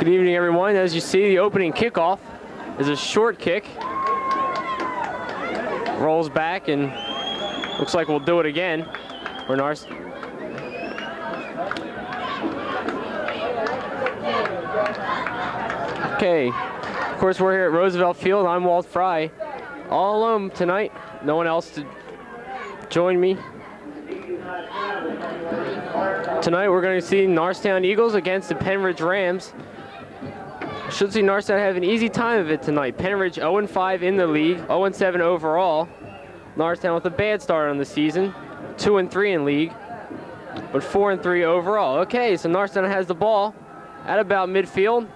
Good evening, everyone. As you see, the opening kickoff is a short kick. Rolls back and looks like we'll do it again. For Norristown. Okay, of course we're here at Roosevelt Field. I'm Walt Fry, all alone tonight. No one else to join me. Tonight we're going to see Norristown Eagles against the Pennridge Rams. Should see Norristown have an easy time of it tonight. Pennridge 0-5 in the league, 0-7 overall. Norristown with a bad start on the season, 2-3 in league, but 4-3 overall. Okay, so Norristown has the ball at about midfield.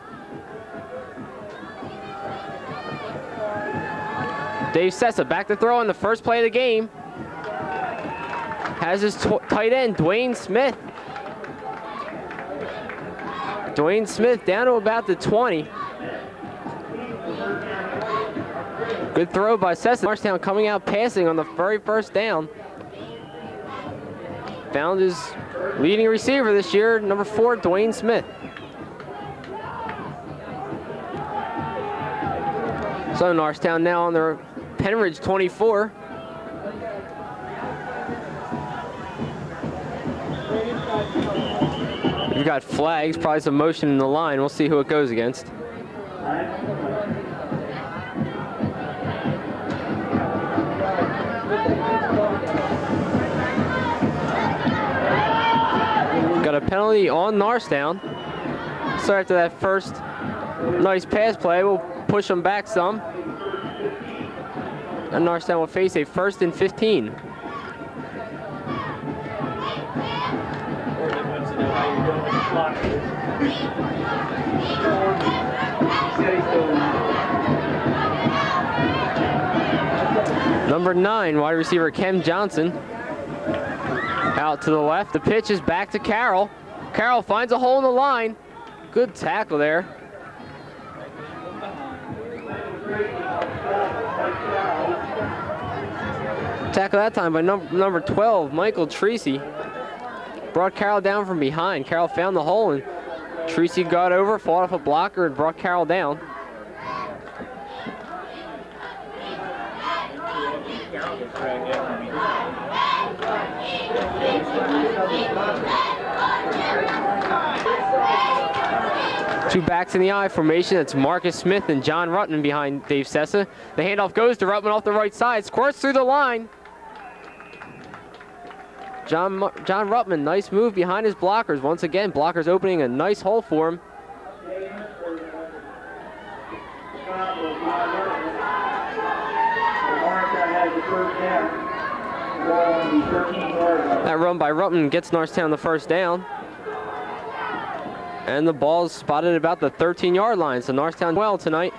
Dave Sessa back to throw on the first play of the game. Has his tight end, Dwayne Smith. Dwayne Smith down to about the 20. Good throw by Sessa. Norristown coming out passing on the very first down. Found his leading receiver this year, number 4, Dwayne Smith. So Norristown now on their Pennridge 24. We've got flags, probably some motion in the line. We'll see who it goes against. Got a penalty on Norristown. So after that first nice pass play, we'll push them back some. And Norristown will face a 1st and 15. Number 9, wide receiver Kem Johnson. Out to the left. The pitch is back to Carroll. Carroll finds a hole in the line. Good tackle there. Tackle that time by number 12, Michael Treacy. Brought Carroll down from behind. Carroll found the hole and Treacy got over, fought off a blocker and brought Carroll down. Two backs in the I formation. That's Marcus Smith and John Ruttman behind Dave Sessa. The handoff goes to Ruttman off the right side. Squirts through the line. John Ruttman, nice move behind his blockers. Once again, blockers opening a nice hole for him. That run by Ruttman gets Norristown the first down. And the ball's spotted about the 13-yard line, so Norristown well tonight.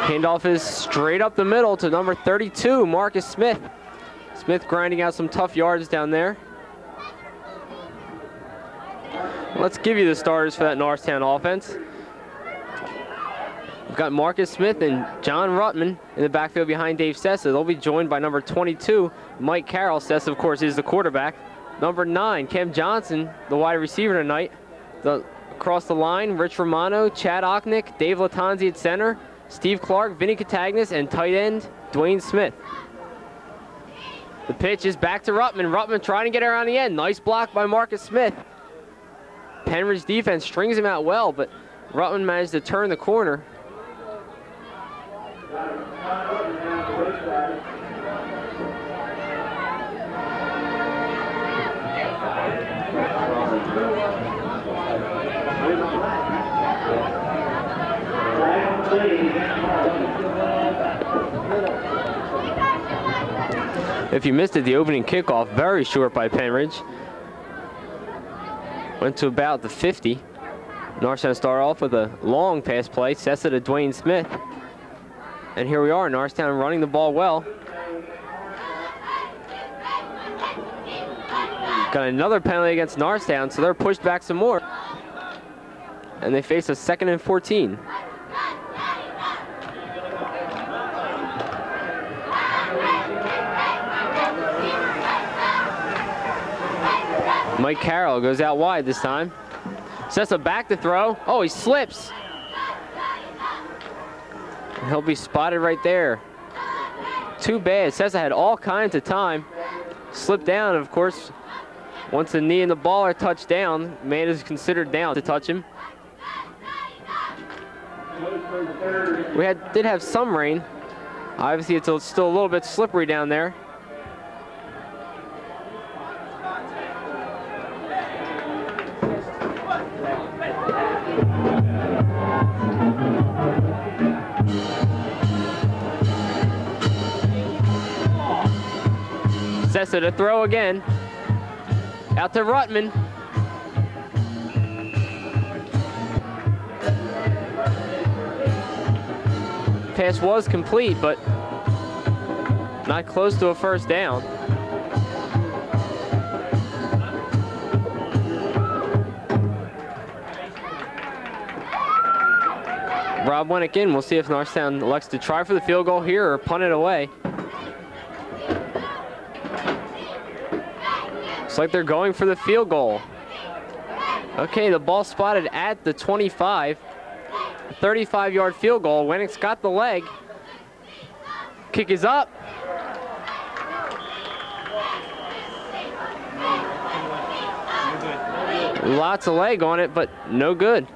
Handoff is straight up the middle to number 32, Marcus Smith. Smith grinding out some tough yards down there. Let's give you the starters for that Norristown offense. We've got Marcus Smith and John Ruttman in the backfield behind Dave Sessa. They'll be joined by number 22, Mike Carroll. Sessa, of course, is the quarterback. Number 9, Kem Johnson, the wide receiver tonight. Across the line, Rich Romano, Chad Ochnick, Dave Latanzi at center, Steve Clark, Vinny Catagnis, and tight end Dwayne Smith. The pitch is back to Ruttman. Ruttman trying to get around the end. Nice block by Marcus Smith. Pennridge defense strings him out well, but Ruttman managed to turn the corner. If you missed it, the opening kickoff, very short by Pennridge. Went to about the 50. Norristown start off with a long pass play, Sessa to Dwayne Smith. And here we are, Norristown running the ball well. Got another penalty against Norristown, so they're pushed back some more. And they face a 2nd and 14. Mike Carroll goes out wide this time. Sessa back to throw. Oh, he slips. He'll be spotted right there. Too bad. Sessa had all kinds of time. Slipped down, of course. Once the knee and the ball are touched down, man is considered down to touch him. We did have some rain. Obviously, it's still a little bit slippery down there. Sessa to throw again. Out to Ruttman. Pass was complete, but not close to a first down. Rob Winnick in. We'll see if Norristown elects to try for the field goal here or punt it away. Looks like they're going for the field goal. Okay, the ball spotted at the 25. 35-yard field goal. Winnick's got the leg. Kick is up. Lots of leg on it, but no good.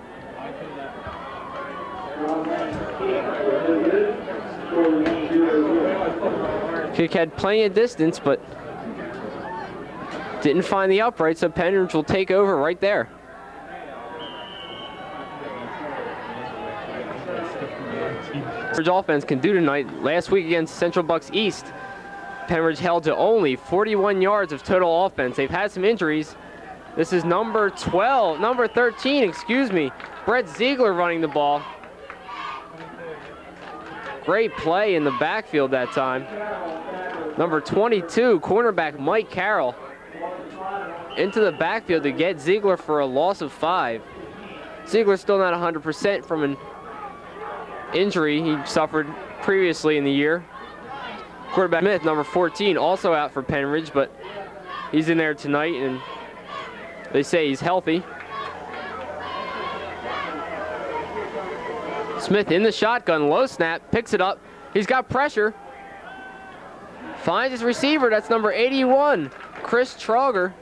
Kick had plenty of distance, but didn't find the upright, so Pennridge will take over right there. Pennridge offense can do tonight. Last week against Central Bucks East, Pennridge held to only 41 yards of total offense. They've had some injuries. This is number 13, excuse me. Brett Ziegler running the ball. Great play in the backfield that time. Number 22, cornerback Mike Carroll, into the backfield to get Ziegler for a loss of 5. Ziegler's still not 100% from an injury he suffered previously in the year. Quarterback Smith, number 14, also out for Pennridge, but he's in there tonight, and they say he's healthy. Smith in the shotgun, low snap, picks it up. He's got pressure. Finds his receiver, that's number 81, Chris Trauger.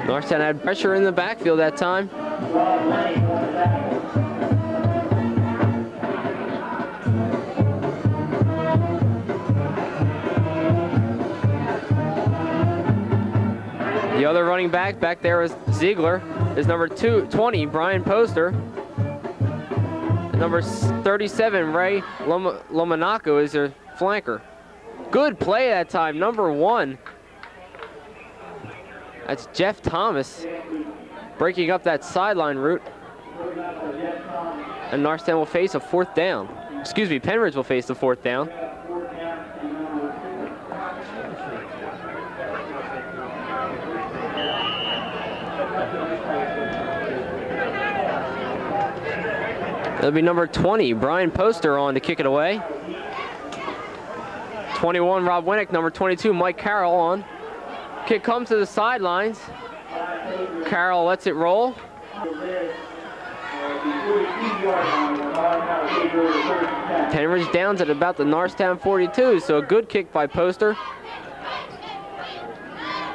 Norristown had pressure in the backfield that time. The other running back there was Ziegler. Is number 20, Brian Poster. Number 37, Ray Lomanaco is their flanker. Good play that time, number 1. That's Jeff Thomas breaking up that sideline route. And Norristown will face a 4th down. Excuse me, Pennridge will face the 4th down. It'll be number 20, Brian Poster, on to kick it away. 21, Rob Winnick. Number 22, Mike Carroll, on. Kick comes to the sidelines. Carroll lets it roll. Pennridge downs at about the Norristown 42, so a good kick by Poster.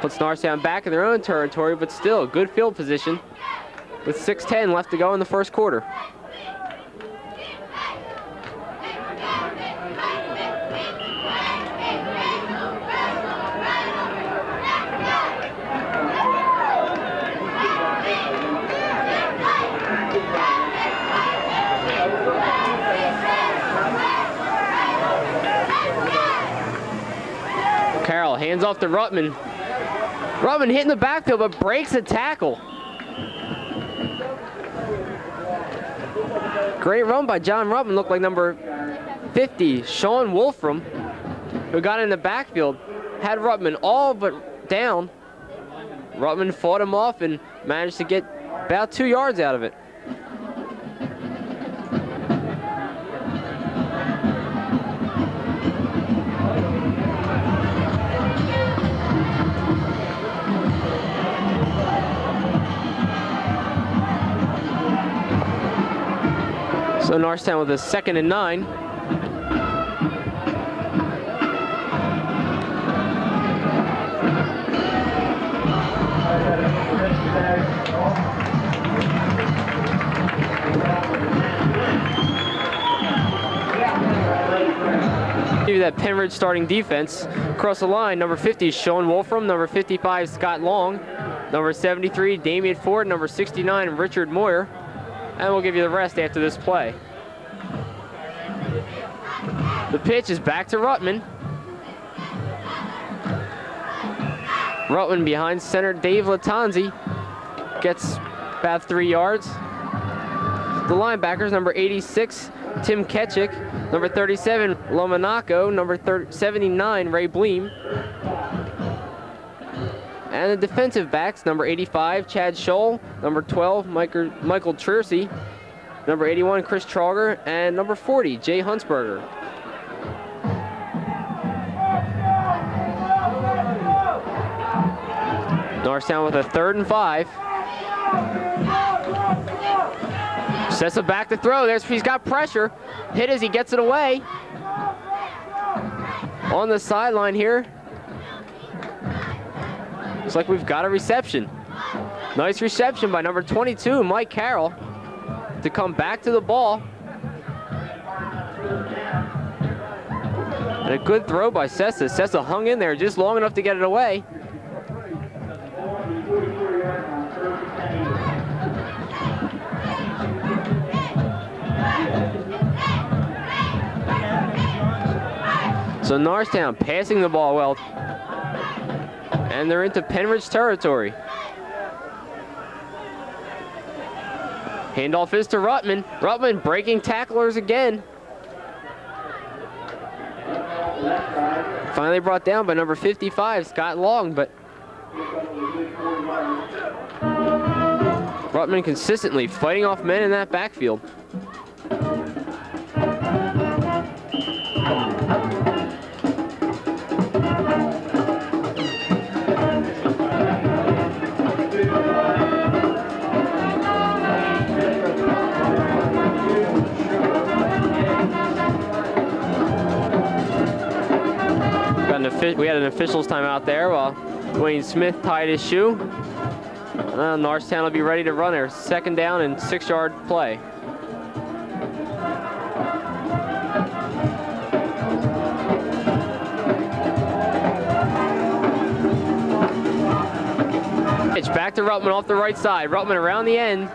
Puts Norristown back in their own territory, but still good field position with 6:10 left to go in the first quarter. Carroll hands off to Ruttman. Ruttman hitting the backfield, but breaks a tackle. Great run by John Ruttman. Looked like number 50, Sean Wolfram, who got in the backfield. Had Ruttman all but down. Ruttman fought him off and managed to get about 2 yards out of it. So Norristown with a 2nd and 9. Give you that Pennridge starting defense. Across the line, number 50 is Sean Wolfram, number 55 Scott Long, number 73 Damian Ford, number 69 Richard Moyer, and we'll give you the rest after this play. The pitch is back to Ruttman. Ruttman behind center Dave Latanzi gets about 3 yards. The linebackers, number 86 Tim Ketchick, number 37 Lomanaco, number 79 Ray Bleem. And the defensive backs, number 85 Chad Scholl, number 12 Michael Trersey, number 81 Chris Trauger, and number 40 Jay Huntsberger. Norristown with a 3rd and 5. Sessa back to throw. He's got pressure. Hit as he gets it away. On the sideline here. Looks like we've got a reception. Nice reception by number 22, Mike Carroll, to come back to the ball. And a good throw by Sessa. Sessa hung in there just long enough to get it away. So Norristown passing the ball well. And they're into Pennridge territory. Handoff is to Ruttman. Ruttman breaking tacklers again. Finally brought down by number 55, Scott Long, but Ruttman consistently fighting off men in that backfield. We had an official's timeout there while Dwayne Smith tied his shoe. Norristown will be ready to run their 2nd down and 6-yard play. Pitch back to Ruttman off the right side. Ruttman around the end.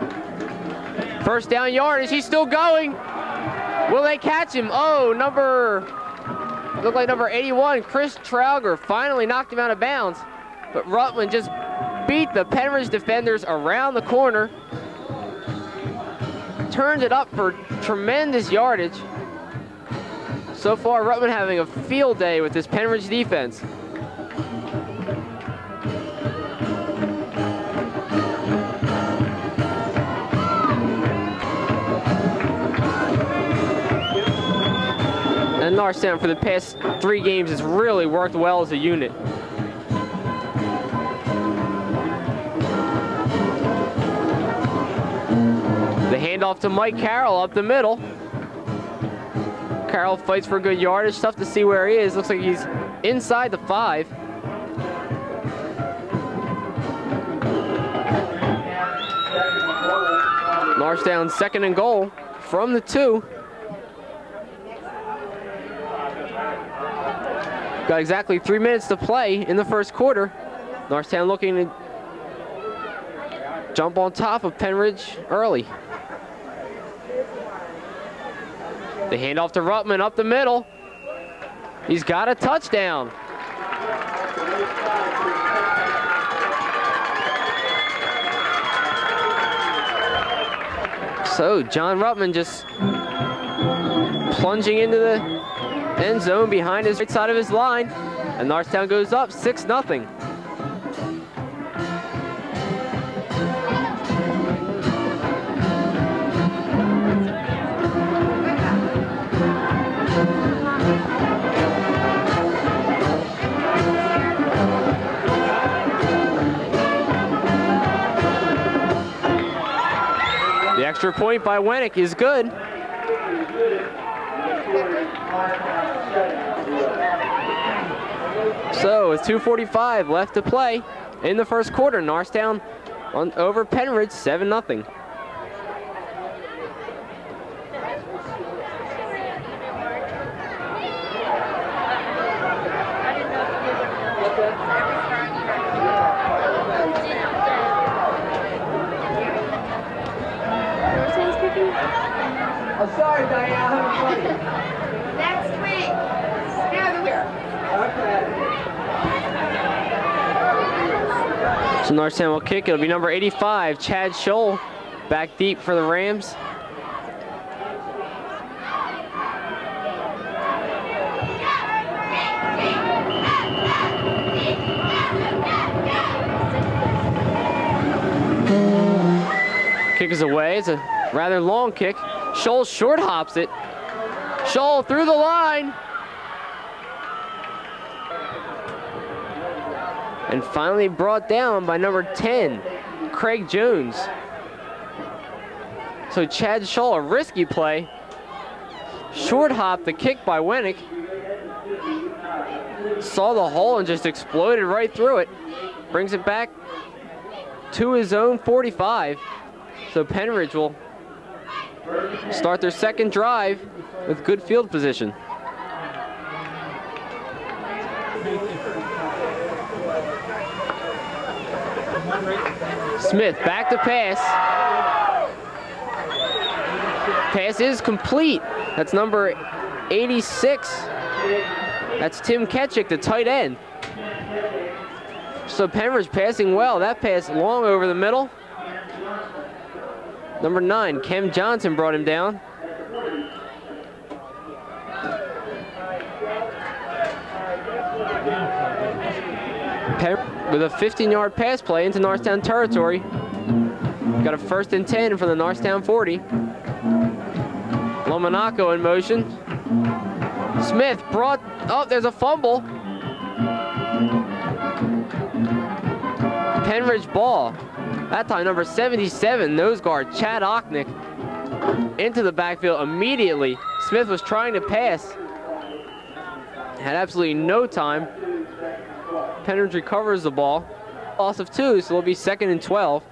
1st down yardage. He's still going. Will they catch him? Oh, looked like number 81, Chris Trauger, finally knocked him out of bounds. But Ruttman just beat the Pennridge defenders around the corner. Turned it up for tremendous yardage. So far, Ruttman having a field day with this Pennridge defense. And Norristown for the past 3 games has really worked well as a unit. The handoff to Mike Carroll up the middle. Carroll fights for good yardage. Tough to see where he is. Looks like he's inside the 5. Norristown 2nd and goal from the 2. Got exactly 3 minutes to play in the 1st quarter. Norristown looking to jump on top of Pennridge early. The handoff to Ruttman up the middle. He's got a touchdown. So John Ruttman just plunging into the end zone behind his right side of his line, and Norristown goes up 6-0. Extra point by Wennick is good. So with 2:45 left to play in the first quarter, Norristown over Pennridge 7-0. I'm sorry, Diane, I'll have a party. Next week. Now the week. Okay. So Norristown will kick. It'll be number 85, Chad Scholl, back deep for the Rams. Kick is away. It's a rather long kick. Scholl short hops it. Scholl through the line. And finally brought down by number 10, Craig Jones. So Chad Scholl, a risky play. Short hop the kick by Wennick. Saw the hole and just exploded right through it. Brings it back to his own 45. So Pennridge will start their second drive with good field position. Smith back to pass. Pass is complete. That's number 86. That's Tim Ketchick, the tight end. So Pennridge passing well. That pass long over the middle. Number 9, Kem Johnson brought him down. With a 15-yard pass play into Norristown territory. Got a 1st and 10 for the Norristown 40. Lomanaco in motion. Smith brought, oh, there's a fumble. Pennridge ball. That time, number 77, nose guard, Chad Ochnick, into the backfield immediately. Smith was trying to pass. Had absolutely no time. Pennridge recovers the ball. Loss of 2, so it'll be 2nd and 12.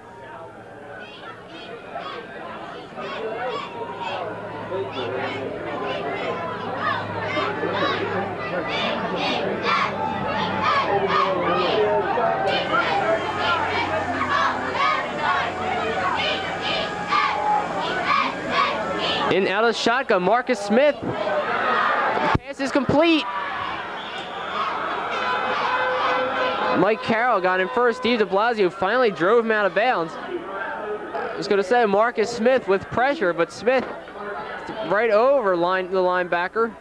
In out of shotgun, Marcus Smith. Pass is complete. Mike Carroll got him first. Steve de Blasio finally drove him out of bounds. I was going to say Marcus Smith with pressure, but Smith right over the linebacker.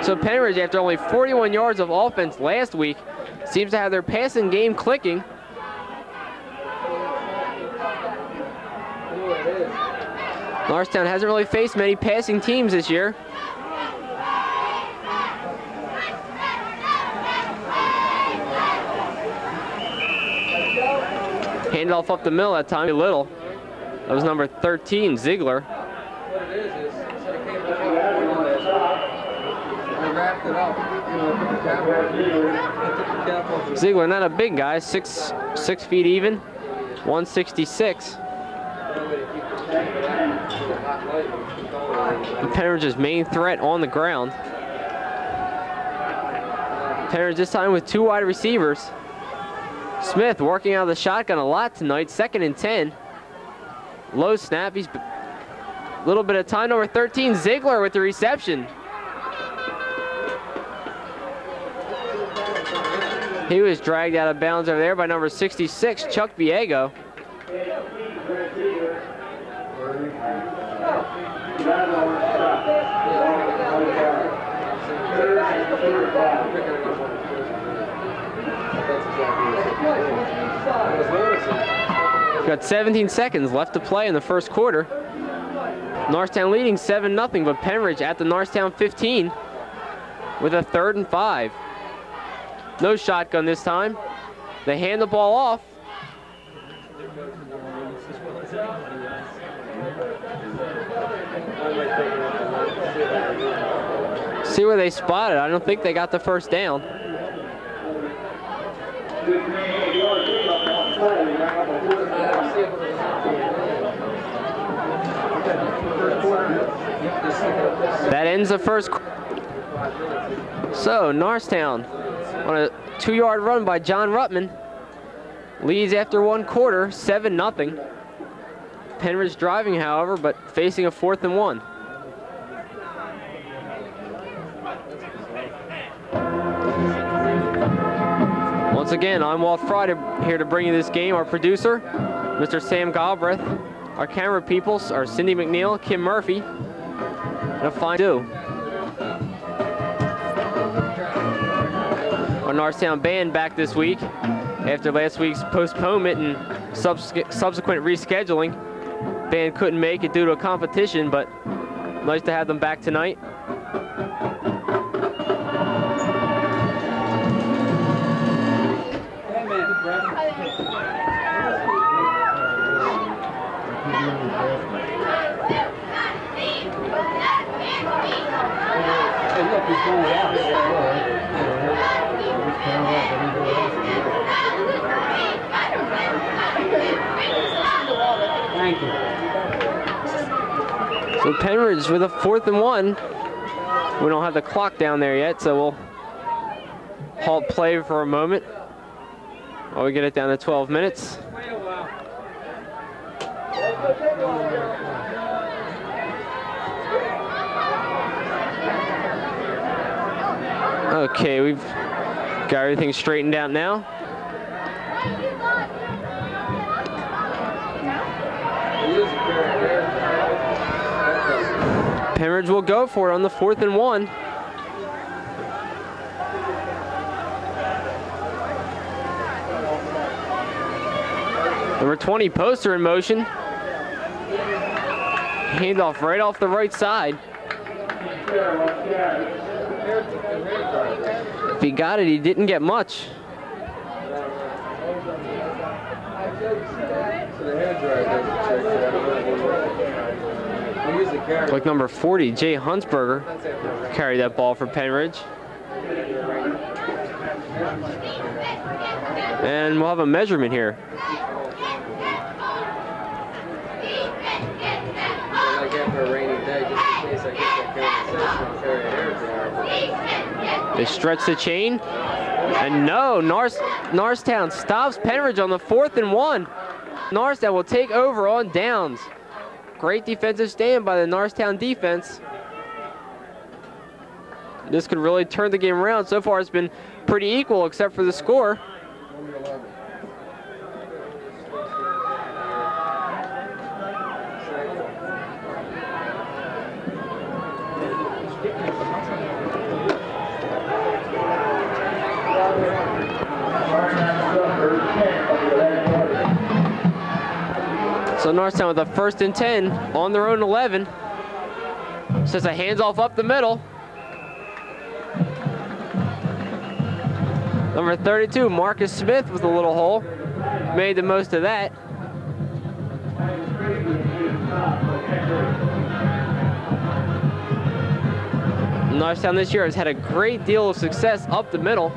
So Pennridge, after only 41 yards of offense last week, seems to have their passing game clicking. Norristown hasn't really faced many passing teams this year. Handoff up the middle that time, a little. That was number 13, Ziegler. Ziegler, not a big guy, 6 feet even, 166. Pennridge's main threat on the ground. Pennridge this time with 2 wide receivers. Smith working out of the shotgun a lot tonight, 2nd and 10. Low snap, he's a little bit of time. Number 13, Ziegler with the reception. He was dragged out of bounds over there by number 66, Chuck Viego. Got 17 seconds left to play in the first quarter. Norristown leading 7-0, but Pennridge at the Norristown 15 with a 3rd and 5. No shotgun this time. They hand the ball off. See where they spotted. I don't think they got the first down. That ends the first. So Norristown on a 2-yard run by John Ruttman leads after 1 quarter, 7-0. Pennridge driving, however, but facing a 4th and 1. Once again, I'm Walt Fry here to bring you this game. Our producer, Mr. Sam Galbraith. Our camera people are Cindy McNeil, Kim Murphy, and a fine do. Our Norristown band back this week after last week's postponement and subsequent rescheduling. Band couldn't make it due to a competition, but nice to have them back tonight. Thank you. So Pennridge with a 4th and 1. We don't have the clock down there yet, so we'll halt play for a moment while we get it down to 12 minutes. Okay, we've got everything straightened out now. Pennridge will go for it on the 4th and 1. Number 20, Poster in motion. Handoff right off the right side. If he got it, he didn't get much. Like number 40, Jay Huntsberger, carried that ball for Pennridge. And we'll have a measurement here. They stretch the chain, and no, Norristown stops Pennridge on the 4th and 1. Norristown will take over on downs. Great defensive stand by the Norristown defense. This could really turn the game around. So far it's been pretty equal except for the score. So Norristown with a 1st and 10 on their own 11. Just a hands-off up the middle. Number 32, Marcus Smith with a little hole. Made the most of that. Norristown this year has had a great deal of success up the middle.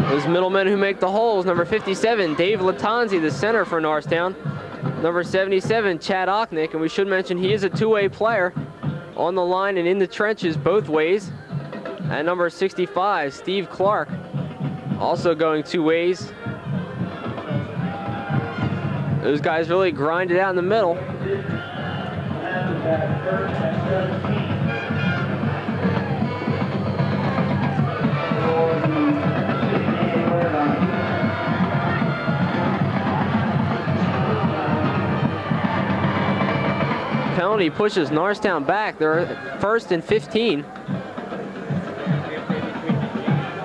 Those middlemen who make the holes, number 57, Dave Latanzi, the center for Norristown. Number 77, Chad Ochnick, and we should mention he is a two-way player on the line and in the trenches both ways. And number 65, Steve Clark, also going 2 ways. Those guys really grind it out in the middle. Penalty pushes Norristown back. They're 1st and 15.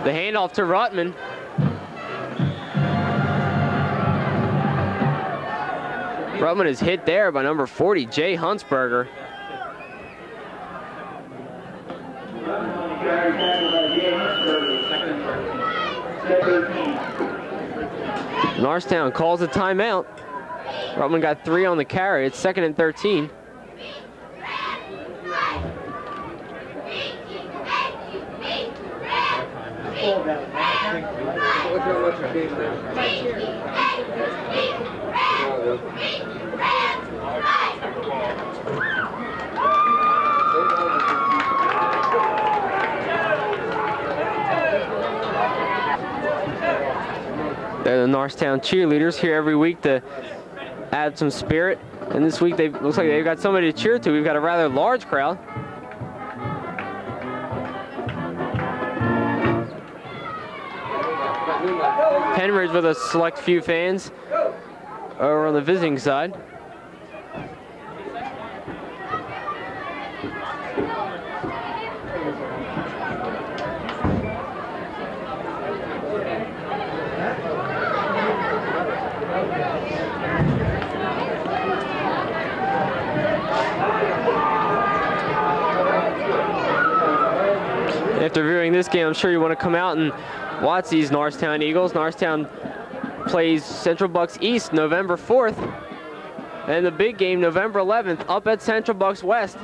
The handoff to Ruttman. Rutman is hit there by number 40, Jay Huntsberger. Norristown calls a timeout. Rutman got 3 on the carry. It's 2nd and 13. They're the Norristown cheerleaders here every week to add some spirit. And this week, looks like they've got somebody to cheer to. We've got a rather large crowd. Pennridge with a select few fans over on the visiting side. After viewing this game, I'm sure you want to come out and watch these Norristown Eagles. Norristown plays Central Bucks East November 4th, and the big game November 11th up at Central Bucks West.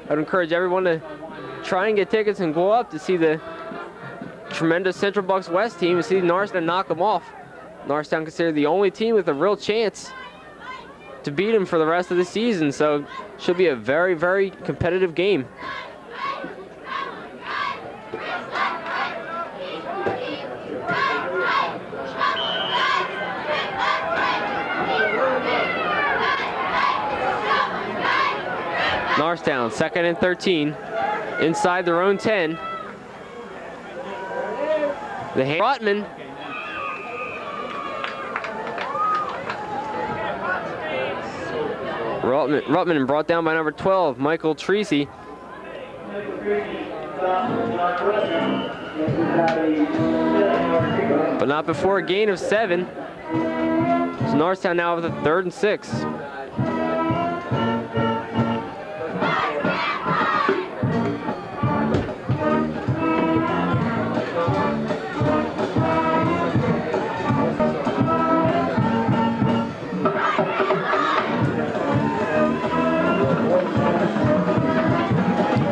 I'd encourage everyone to try and get tickets and go up to see the tremendous Central Bucks West team and see Norristown knock them off. Norristown considered the only team with a real chance to beat them for the rest of the season, so should be a very, very competitive game. Norristown, 2nd and 13, inside their own 10. The Rutman. Rutman brought down by number 12, Michael Treacy. But not before a gain of 7. So Norristown now with a 3rd and 6.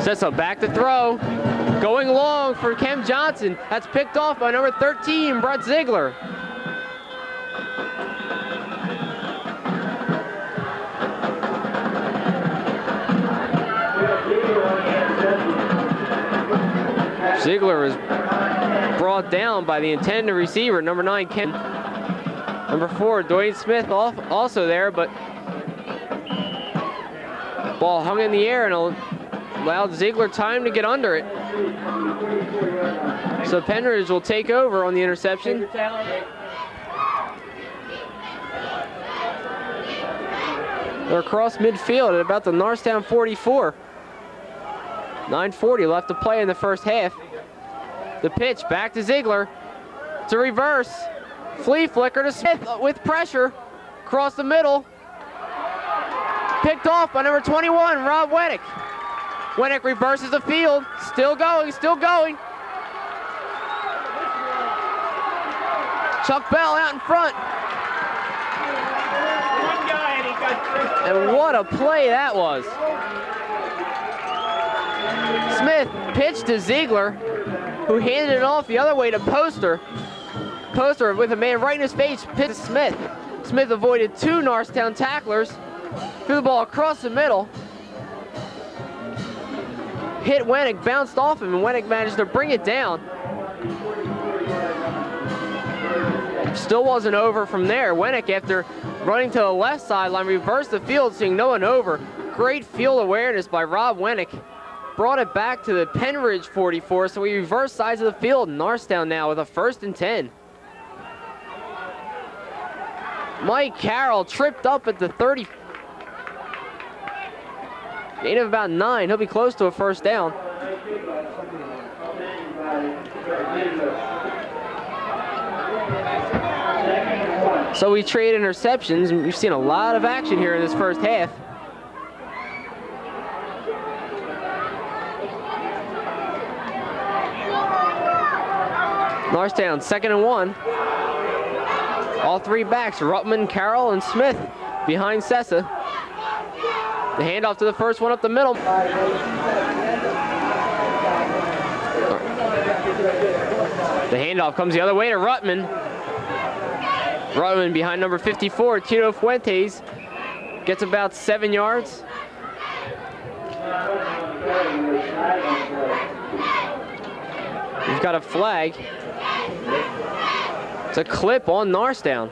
Sets up back to throw. Going long for Kem Johnson. That's picked off by number 13, Brett Ziegler. Ziegler is brought down by the intended receiver, number 9, Kem. Number 4, Dwayne Smith also there, but ball hung in the air and allowed Ziegler time to get under it. So Pennridge will take over on the interception. They're across midfield at about the Norristown 44. 9:40 left to play in the first half. The pitch back to Ziegler. It's a reverse. Flea flicker to Smith with pressure. Across the middle. Picked off by number 21, Rob Wennick. Wennick reverses the field. Still going, still going. Chuck Bell out in front. And what a play that was. Smith pitched to Ziegler, who handed it off the other way to Poster. Poster with a man right in his face, pitched to Smith. Smith avoided 2 Norristown tacklers, threw the ball across the middle, hit Wennick, bounced off him, and Wennick managed to bring it down. Still wasn't over from there. Wennick, after running to the left sideline, reversed the field, seeing no one over. Great field awareness by Rob Wennick. Brought it back to the Pennridge 44, so we reverse sides of the field. Norristown now with a 1st and 10. Mike Carroll tripped up at the 30. Gain of about 9. He'll be close to a first down. So we trade interceptions, and we've seen a lot of action here in this first half. Norristown, 2nd and 1. All three backs, Rutman, Carroll, and Smith behind Sessa. The handoff to the first one up the middle. The handoff comes the other way to Rutman. Rutman behind number 54, Tito Fuentes. Gets about 7 yards. We've got a flag. It's a clip on Norristown.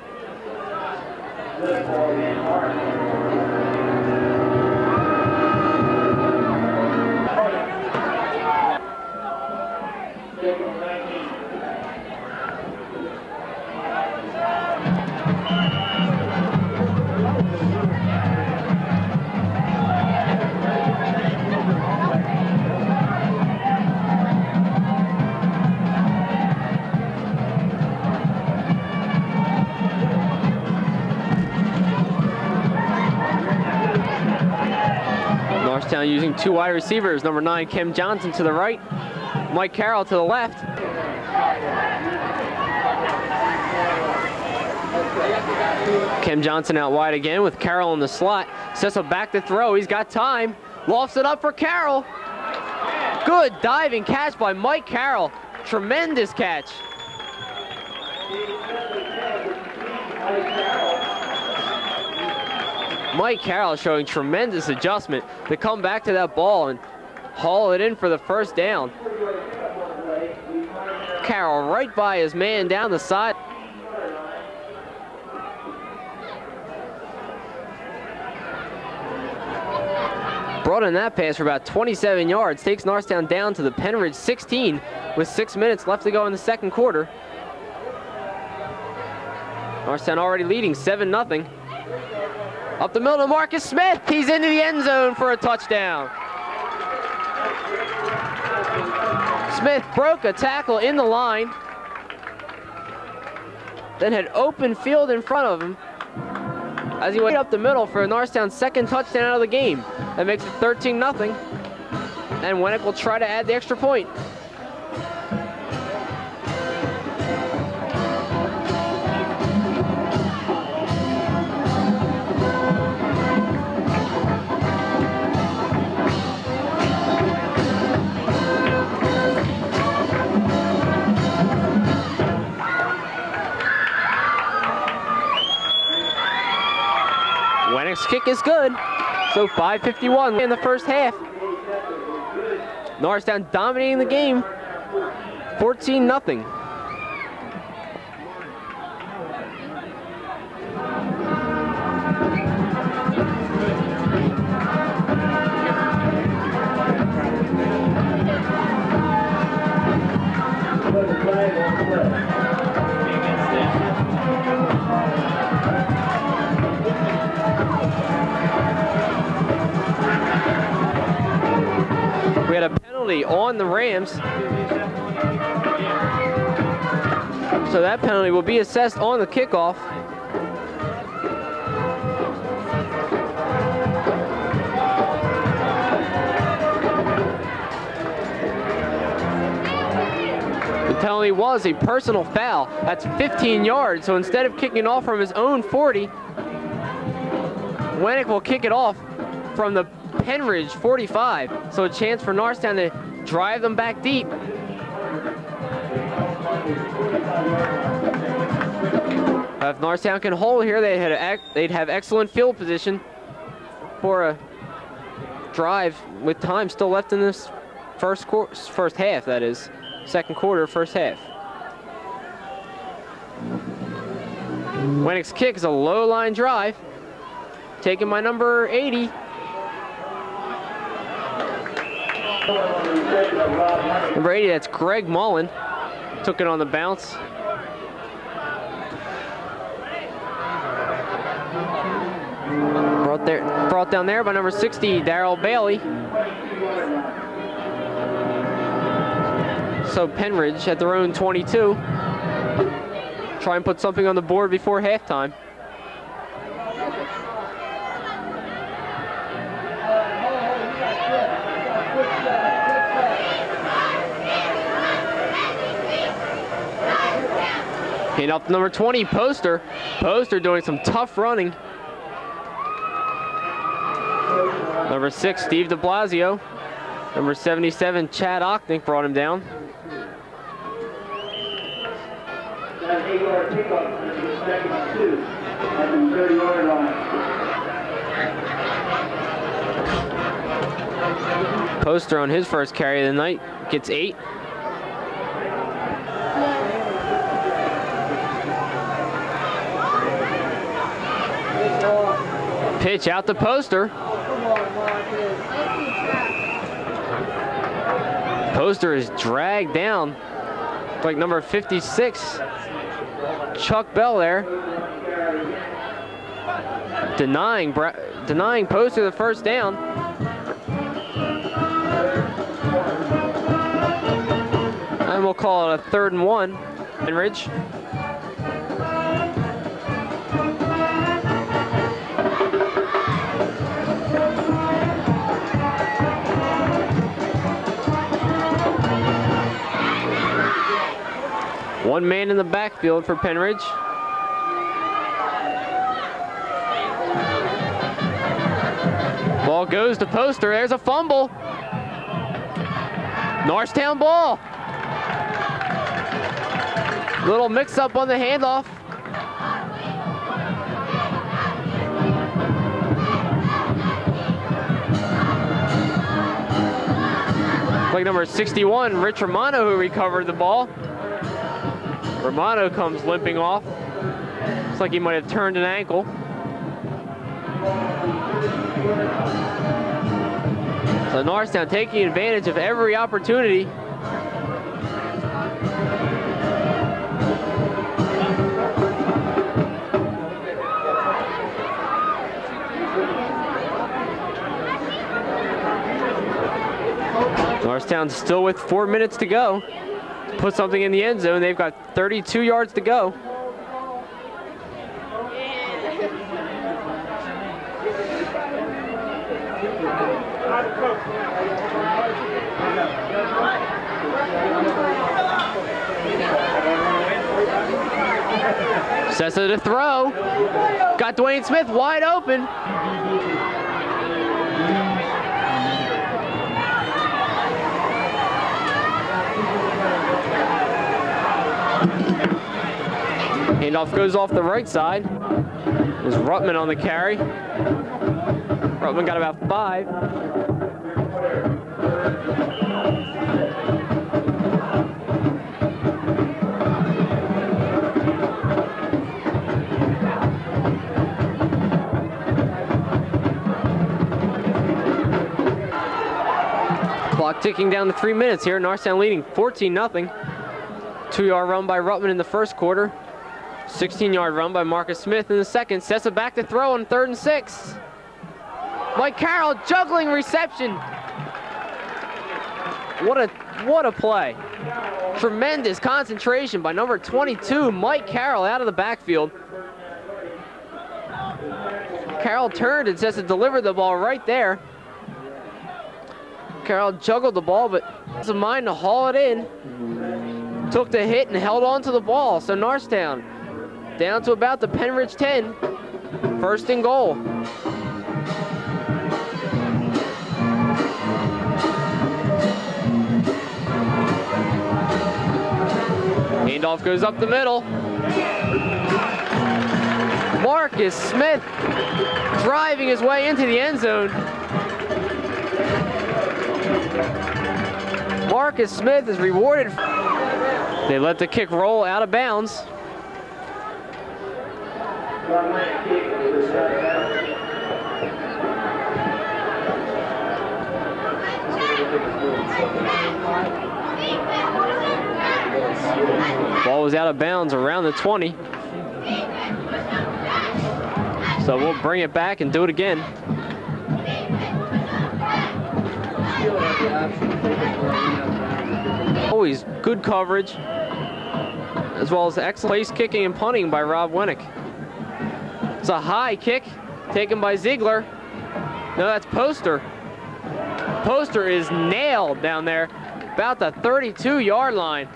Norristown using 2 wide receivers, number 9 Kim Johnson to the right, Mike Carroll to the left. Kim Johnson out wide again with Carroll in the slot. Sessa back to throw, he's got time. Lofts it up for Carroll. Good diving catch by Mike Carroll. Tremendous catch. Mike Carroll showing tremendous adjustment to come back to that ball and haul it in for the first down. Carroll right by his man down the side. Brought in that pass for about 27 yards. Takes Norristown down to the Pennridge 16 with 6 minutes left to go in the second quarter. Norristown already leading 7-0. Up the middle to Marcus Smith. He's into the end zone for a touchdown. Smith broke a tackle in the line, then had open field in front of him as he went up the middle for Norristown's second touchdown out of the game. That makes it 13-0, and Winnick will try to add the extra point. Winnick's kick is good. So 5:51 in the first half. Norristown dominating the game, 14-0. We had a penalty on the Rams. So that penalty will be assessed on the kickoff. The penalty was a personal foul. That's 15 yards. So instead of kicking off from his own 40, Winnick will kick it off from the Pennridge 45, so a chance for Norristown to drive them back deep. If Norristown can hold here, they'd have excellent field position for a drive with time still left in this first half, that is. Second quarter, first half. Winnick's kick is a low line drive, taken by number 80. Number 80, that's Greg Mullen. Took it on the bounce. Brought down there by number 60, Darrell Bailey. So Pennridge at their own 22. try and put something on the board before halftime. And up to number 20, Poster. Poster doing some tough running. Number 6, Steve de Blasio. Number 77, Chad Ocknick brought him down. That 8-yard kickoff is the second and 2 at the 30-yard line. Poster on his first carry of the night gets 8. Pitch out to Poster. Poster is dragged down like number 56, Chuck Bell there, denying Poster the first down. And we'll call it a 3rd and 1, Pennridge. One man in the backfield for Pennridge. Ball goes to Poster. There's a fumble. Norristown ball. Little mix-up on the handoff. Like number 61, Rich Romano, who recovered the ball. Romano comes limping off. Looks like he might have turned an ankle. So Norristown taking advantage of every opportunity. Norristown still with 4 minutes to go. Put something in the end zone. They've got 32 yards to go. Sessa to throw. Got Dwayne Smith wide open. Handoff goes off the right side. There's Ruttman on the carry. Ruttman got about 5. Clock ticking down to 3 minutes here. Norristown leading 14-0. 2-yard run by Ruttman in the first quarter. 16-yard run by Marcus Smith in the second. Sessa back to throw on 3rd and 6. Mike Carroll juggling reception. What a play. Tremendous concentration by number 22, Mike Carroll, out of the backfield. Carroll turned and Sessa delivered the ball right there. Carroll juggled the ball, but has a mind to haul it in. Took the hit and held on to the ball. So Norristown down to about the Pennridge 10. 1st and goal. Handoff goes up the middle. Marcus Smith driving his way into the end zone. Marcus Smith is rewarded. They let the kick roll out of bounds. Ball was out of bounds around the 20. So we'll bring it back and do it again. Always good coverage. as well as excellent place kicking and punting by Rob Winnick. It's a high kick taken by Ziegler. No, that's Poster. Poster is nailed down there, about the 32-yard line.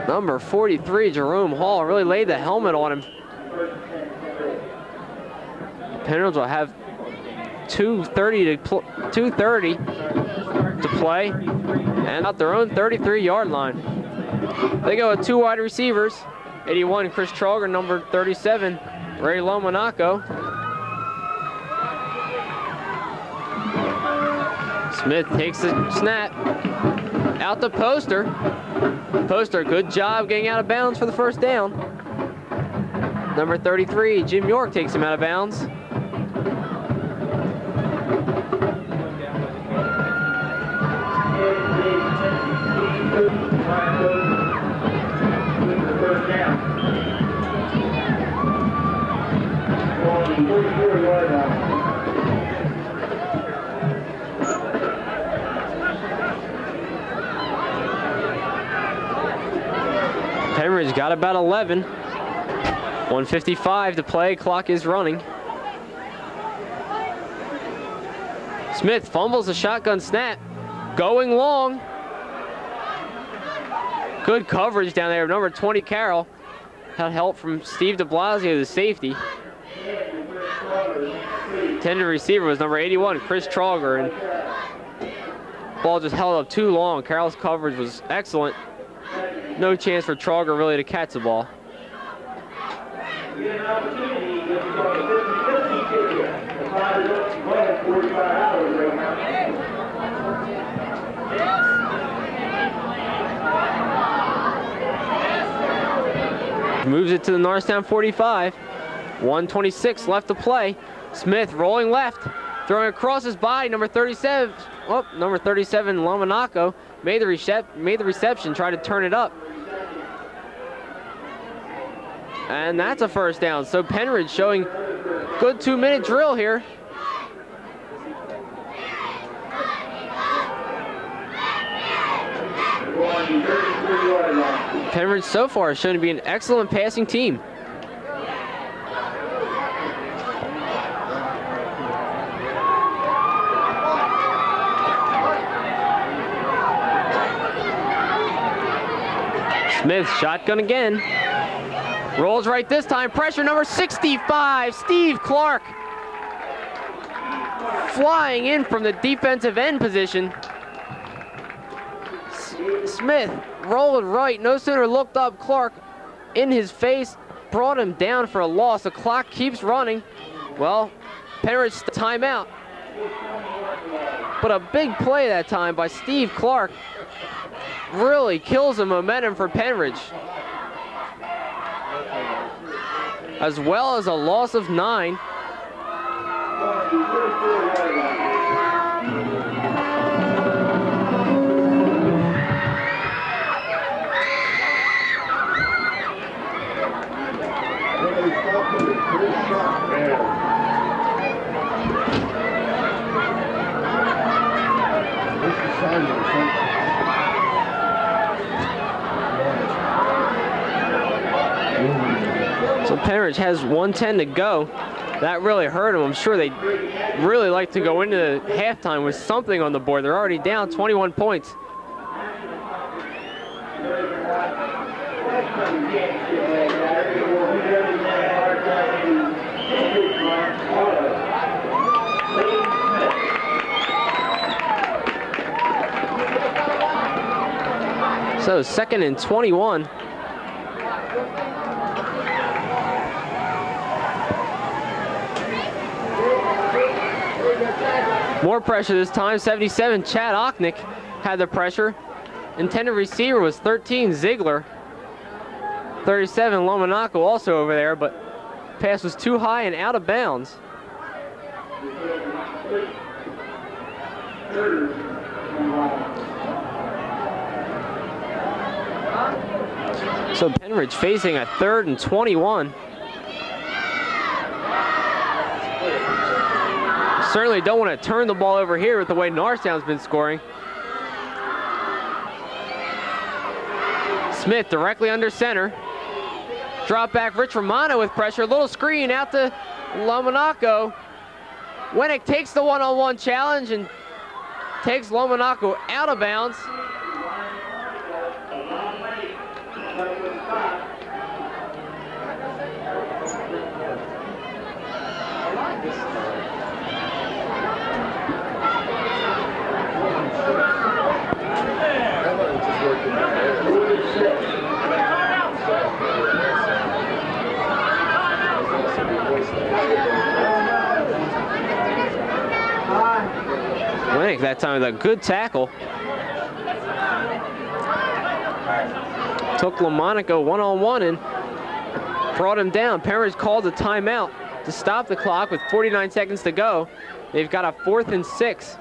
Number 43, Jerome Hall, really laid the helmet on him. Pennridge will have 2:30 to play, and out their own 33-yard line. They go with two wide receivers, 81 Chris Trauger, number 37 Ray Lomonaco. Smith takes the snap, out to Poster. Poster, good job getting out of bounds for the first down. Number 33, Jim York, takes him out of bounds. Pennridge got about 11. 1:55 to play, clock is running. Smith fumbles the shotgun snap, going long. Good coverage down there, number 20 Carroll. Had help from Steve de Blasio, the safety. Intended receiver was number 81, Chris Trauger, and ball just held up too long. Carroll's coverage was excellent. No chance for Trauger really to catch the ball. Moves it to the Norristown 45. 1:26 left to play. Smith rolling left, throwing across his body. Number 37. Oh, number 37 Lomonaco made the reception, tried to turn it up. And that's a first down. So Pennridge showing good 2-minute drill here. Pennridge so far has shown to be an excellent passing team. Smith shotgun again. Rolls right this time. Pressure number 65, Steve Clark. Flying in from the defensive end position. Smith rolled right. No sooner looked up, Clark in his face, brought him down for a loss. The clock keeps running. Well, Pennridge timeout. But a big play that time by Steve Clark really kills the momentum for Pennridge. As well as a loss of 9. So Pennridge has 1:10 to go. That really hurt them. I'm sure they really like to go into the halftime with something on the board. They're already down 21 points. So 2nd and 21. More pressure this time. 77, Chad Ochnick had the pressure. Intended receiver was 13, Ziegler. 37, Lomonaco also over there, but pass was too high and out of bounds. So Pennridge facing a 3rd and 21. Certainly don't want to turn the ball over here with the way Norristown's been scoring. Smith directly under center. Drop back, Rich Romano with pressure. Little screen out to Lomonaco. Winnick takes the one-on-one challenge and takes Lomonaco out of bounds. Winnick that time with a good tackle. Took Lomonaco one-on-one and brought him down. Pennridge called a timeout to stop the clock with 49 seconds to go. They've got a 4th and 6.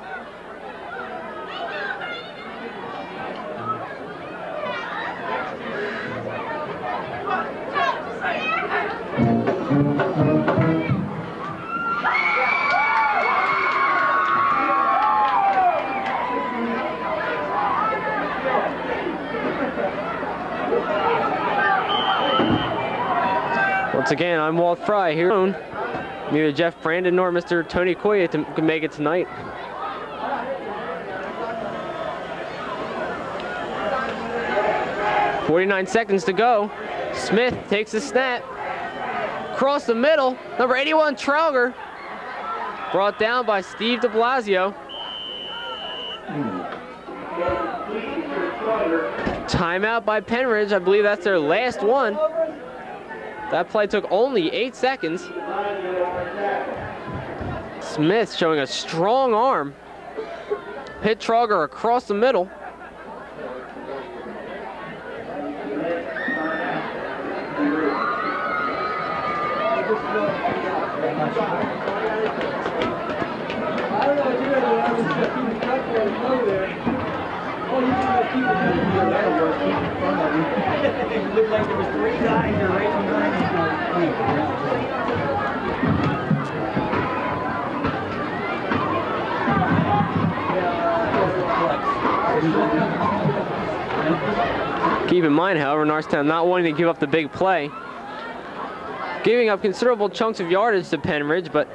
Once again, I'm Walt Fry here. Neither Jeff Brandon nor Mr. Tony Koya can make it tonight. .49 seconds to go. Smith takes the snap. Across the middle, number 81, Trauger. Brought down by Steve de Blasio. Timeout by Pennridge. I believe that's their last one. That play took only 8 seconds. Smith showing a strong arm. Hit Trauger across the middle. It looked like there was 3 guys there right behind you. Keep in mind, however, Norristown not wanting to give up the big play. Giving up considerable chunks of yardage to Pennridge, but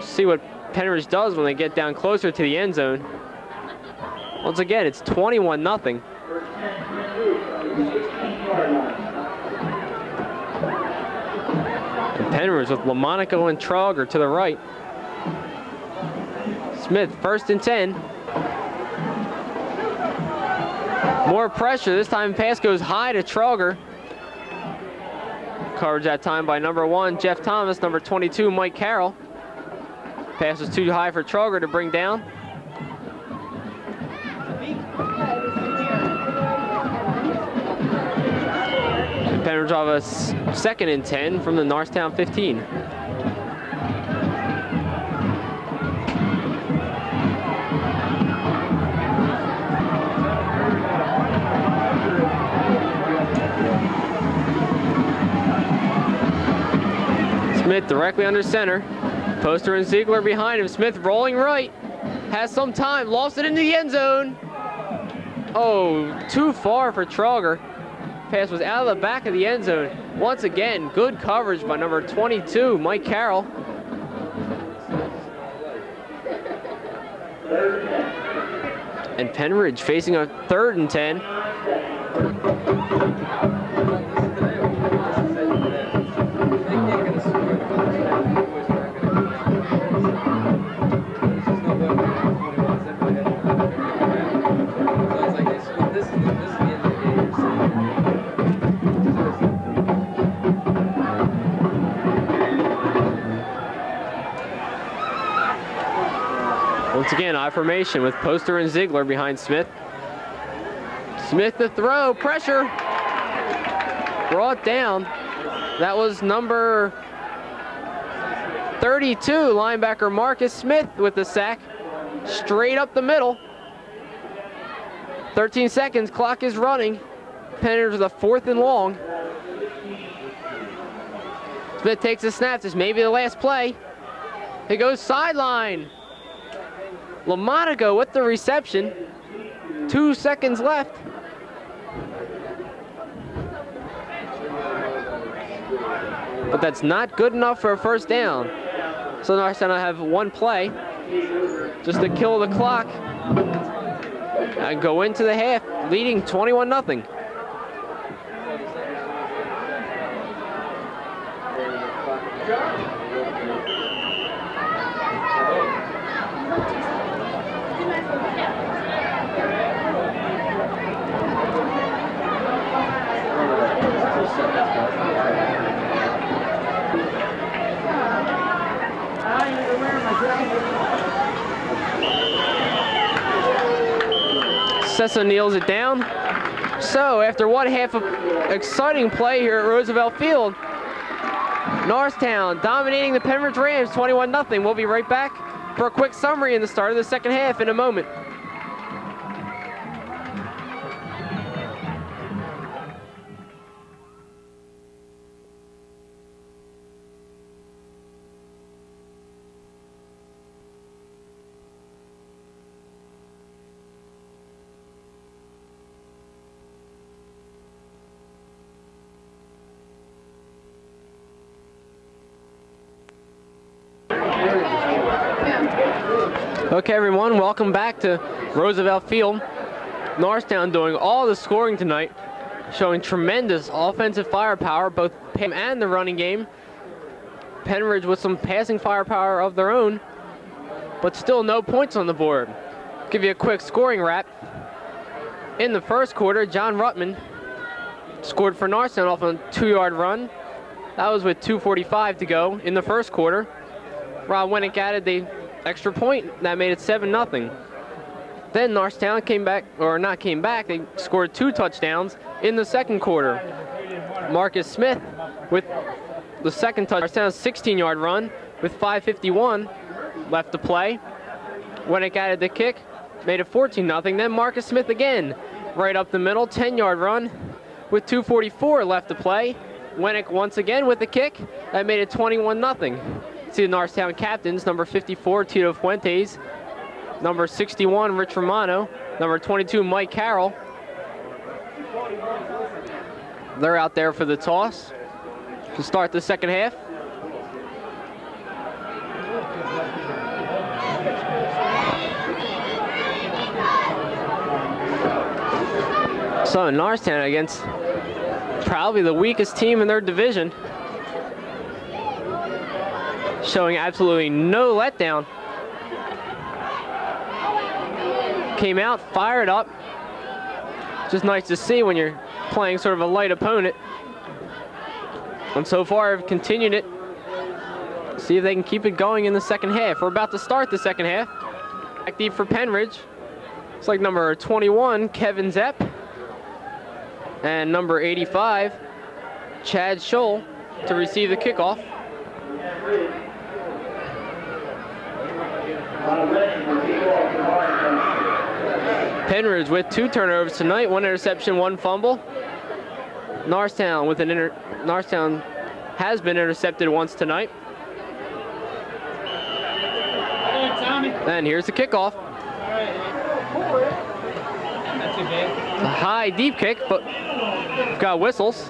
see what Pennridge does when they get down closer to the end zone. Once again, it's 21-0. And Pennridge with Lomonaco and Trauger to the right. Smith, 1st and 10. More pressure. This time pass goes high to Trauger. Coverage that time by number 1, Jeff Thomas, number 22, Mike Carroll. Pass was too high for Trauger to bring down. And Pennridge off a 2nd and 10 from the Norristown 15. Smith directly under center. Poster and Ziegler behind him. Smith rolling right. Has some time. Lost it into the end zone. Oh, too far for Trauger. Pass was out of the back of the end zone. Once again, good coverage by number 22, Mike Carroll. And Pennridge facing a 3rd and 10. Once again, I formation with Poster and Ziegler behind Smith. Smith the throw, pressure. Brought down. That was number 32, linebacker Marcus Smith with the sack. Straight up the middle. 13 seconds, clock is running. Pennridge with a 4th and long. Smith takes the snap, this may be the last play. He goes sideline. Lomonaco with the reception. 2 seconds left. but that's not good enough for a first down. So Norristown will have one play just to kill the clock and go into the half leading 21-0. Sessa kneels it down. So after one half of exciting play here at Roosevelt Field, Norristown dominating the Pennridge Rams 21-0. We'll be right back for a quick summary in the start of the second half in a moment. Okay, everyone, welcome back to Roosevelt Field. Norristown doing all the scoring tonight, showing tremendous offensive firepower, both and the running game. Pennridge with some passing firepower of their own, but still no points on the board. Give you a quick scoring wrap. In the first quarter, John Ruttman scored for Norristown off a 2-yard run. That was with 2:45 to go in the first quarter. Rob Winnick added the extra point that made it 7-0. Then Norristown came back, or not came back, they scored 2 touchdowns in the second quarter. Marcus Smith with the second touchdown, 16-yard run with 5:51 left to play. Winnick added the kick, made it 14-0. Then Marcus Smith again, right up the middle, 10-yard run with 2:44 left to play. Winnick once again with the kick, that made it 21-0. See the Norristown captains, number 54, Tito Fuentes, number 61, Rich Romano, number 22, Mike Carroll. They're out there for the toss to start the second half. So Norristown against probably the weakest team in their division, showing absolutely no letdown. Came out, fired up. Just nice to see when you're playing sort of a light opponent. And so far have continued it. See if they can keep it going in the second half. We're about to start the second half. Back deep for Pennridge. It's like number 21, Kevin Zepp. And number 85, Chad Scholl, to receive the kickoff. Pennridge with 2 turnovers tonight, 1 interception, 1 fumble. Norristown with Norristown has been intercepted once tonight. And here's the kickoff. A high, deep kick, but got whistles.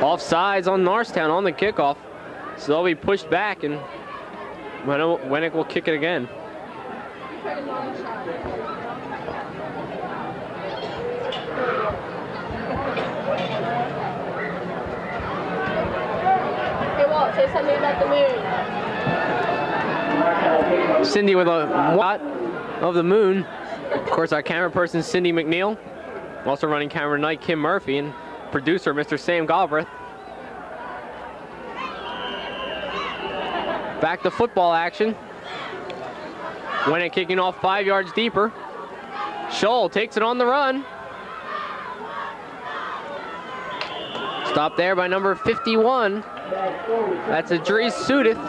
Offsides on Norristown on the kickoff. So they'll be pushed back, and Winnick will kick it again. Hey, Walt, say something about the moon. Cindy with a shot of the moon. Of course, our camera person, Cindy McNeil. Also running camera tonight, Kim Murphy, and producer, Mr. Sam Galbraith. Back to football action. Winnick kicking off 5 yards deeper. Scholl takes it on the run. Stopped there by number 51. That's Idris Sudith.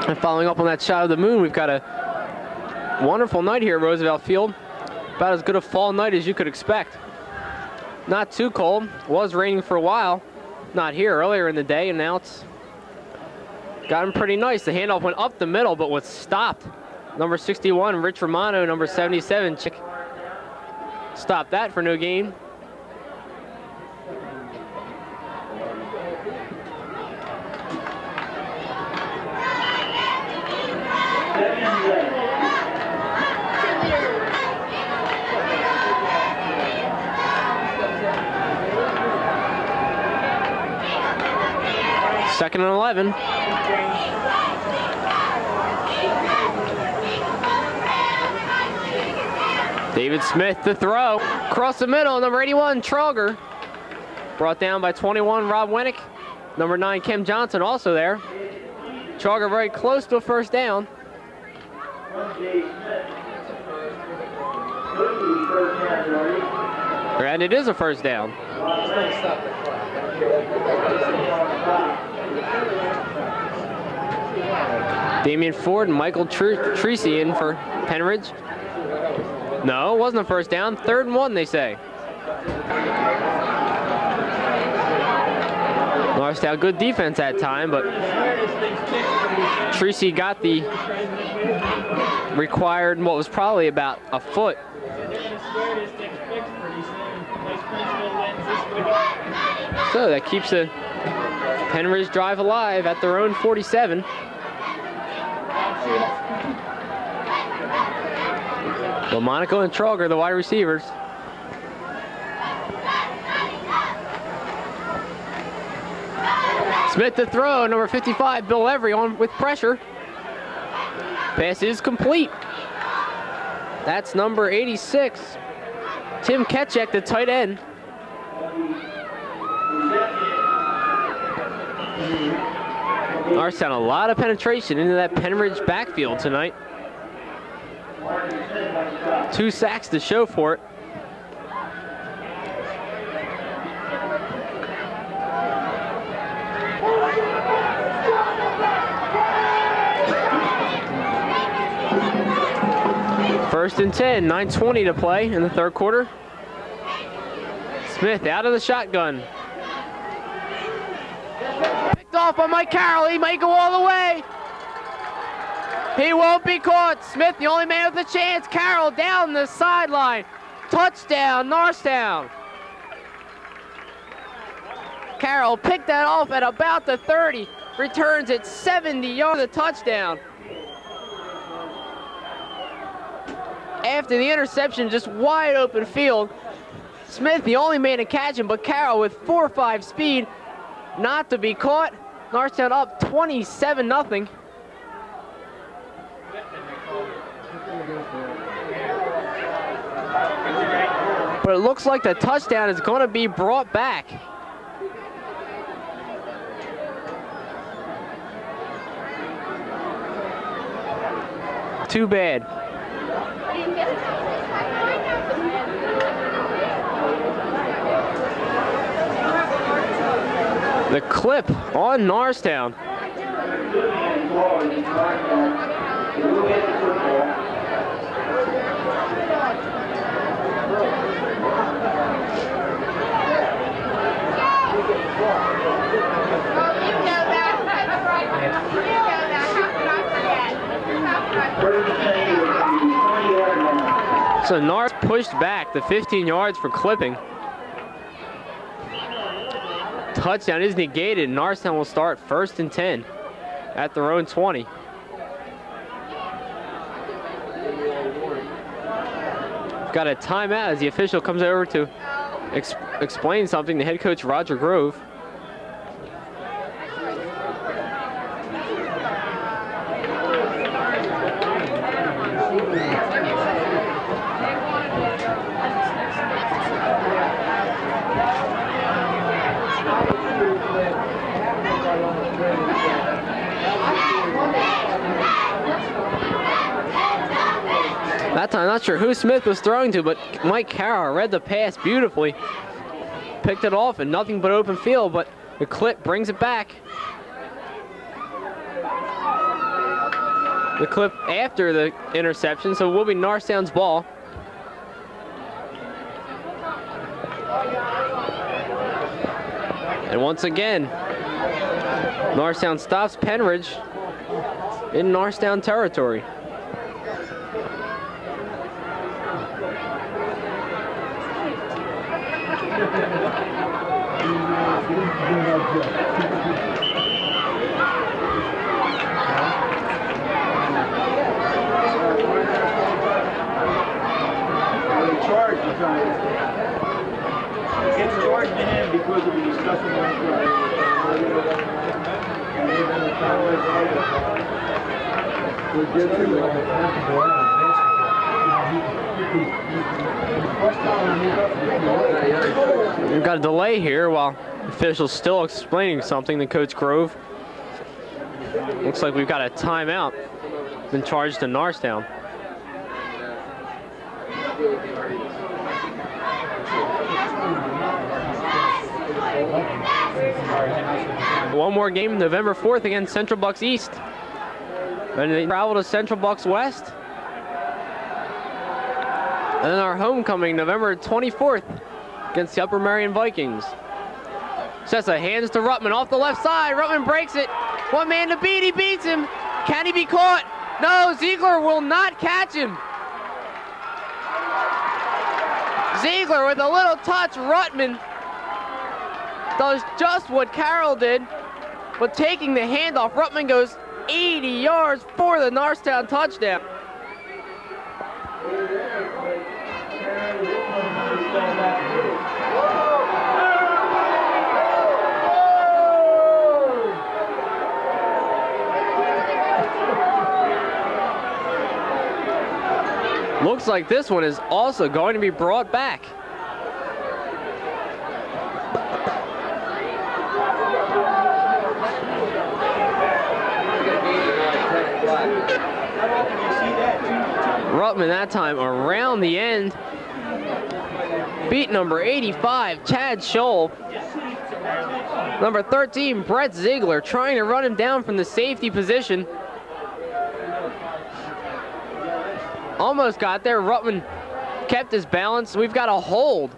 And following up on that shot of the moon, we've got a wonderful night here at Roosevelt Field. About as good a fall night as you could expect. not too cold. It was raining for a while. Not here earlier in the day, and now it's gotten pretty nice. The handoff went up the middle, but was stopped. Number 61, Rich Romano, number 77, stopped that for no gain. Second and 11. David Smith to throw. Across the middle, number 81, Trauger. Brought down by 21, Rob Winnick. Number 9, Kim Johnson also there. Trauger very close to a first down. And it is a first down. Damian Ford and Michael Treacy in for Pennridge. No, it wasn't a first down. 3rd and 1, they say. Norristown, good defense that time, but Treacy got the required, what was probably about a foot. So that keeps the Pennridge drive alive at their own 47. Monaco and Trauger, the wide receivers. Smith to throw, number 55, Bill Every on with pressure. Pass is complete. That's number 86, Tim Ketchek, the tight end. Norristown, a lot of penetration into that Pennridge backfield tonight. 2 sacks to show for it. First and 10, 9:20 to play in the 3rd quarter. Smith out of the shotgun. Picked off by Mike Carroll. He might go all the way. He won't be caught. Smith, the only man with a chance. Carroll down the sideline. Touchdown, Norristown. Carroll picked that off at about the 30. Returns it 70 yards, the touchdown. After the interception, just wide open field. Smith, the only man to catch him, but Carroll with 4.5 speed, not to be caught. Norristown up 27-0. But it looks like the touchdown is going to be brought back. Too bad. The clip on Norristown. So Norris pushed back the 15 yards for clipping. Touchdown is negated. Norristown will start 1st and 10 at their own 20. Got a timeout as the official comes over to explain something to head coach Roger Grove. That time, not sure who Smith was throwing to, but Mike Carroll read the pass beautifully. Picked it off and nothing but open field, but the clip brings it back. The clip after the interception, so it will be Norristown's ball. And once again, Norristown stops Pennridge in Norristown territory. It's charged to him because of the discussion We've got a delay here while officials still explaining something to Coach Grove. Looks like we've got a timeout. Been charged to Norristown. One more game, November 4th against Central Bucks East. And they travel to Central Bucks West. And then our homecoming, November 24th against the Upper Marion Vikings. Sessa hands to Ruttman off the left side. Ruttman breaks it. One man to beat. He beats him. Can he be caught? No, Ziegler will not catch him. Ziegler with a little touch. Ruttman does just what Carroll did, but taking the handoff, Ruttman goes 80 yards for the Norristown touchdown. Looks like this one is also going to be brought back. Ruttman that time around the end. Beat number 85, Chad Scholl. Number 13, Brett Ziegler, trying to run him down from the safety position. Almost got there. Ruttman kept his balance. We've got a hold.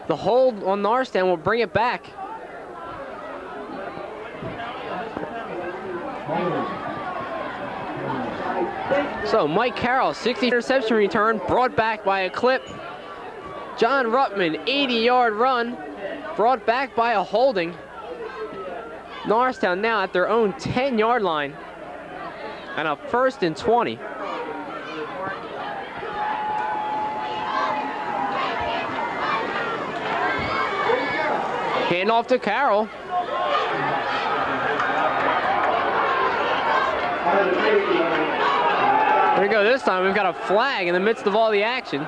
The hold on Norristown will bring it back. So Mike Carroll, 60 interception return, brought back by a clip. John Ruttman, 80-yard run, brought back by a holding. Norristown now at their own 10-yard line and a 1st and 20. Hand off to Carroll. There we go. This time we've got a flag in the midst of all the action.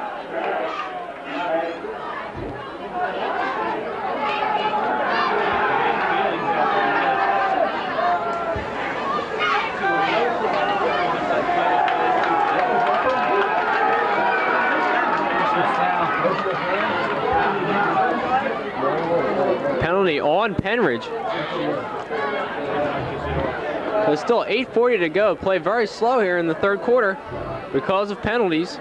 Penalty on Pennridge. There's still 8:40 to go. Play very slow here in the third quarter because of penalties.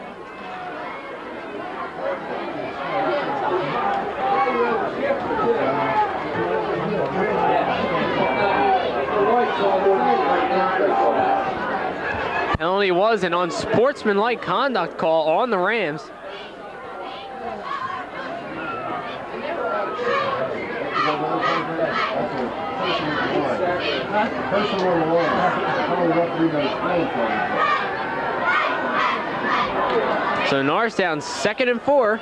Penalty was an unsportsmanlike conduct call on the Rams. So Norristown 2nd and 4.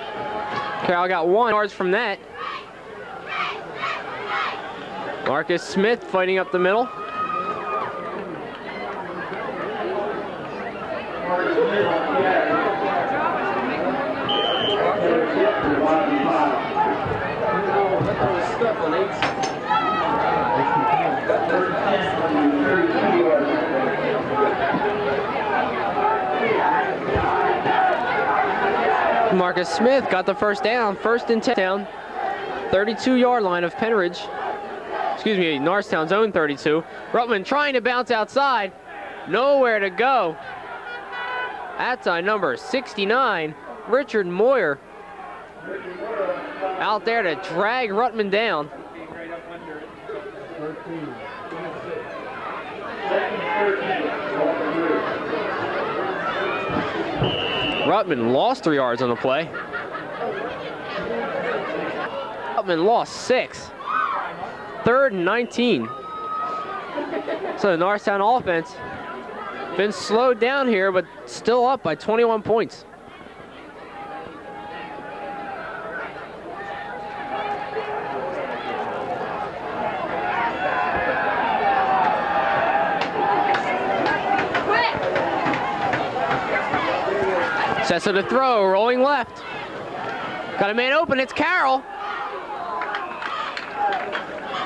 Carroll got 1 yards from that. Marcus Smith fighting up the middle. Marcus Smith got the first down, 1st and 10 down, 32-yard line of Pennridge. Excuse me, Norristown's own 32. Ruttman trying to bounce outside, nowhere to go. That's number 69, Richard Moyer, out there to drag Ruttman down. Ruttman lost 3 yards on the play. Ruttman lost 6. 3rd and 19. So the Norristown offense been slowed down here, but still up by 21 points. Sessa to throw, rolling left. Got a man open, it's Carroll.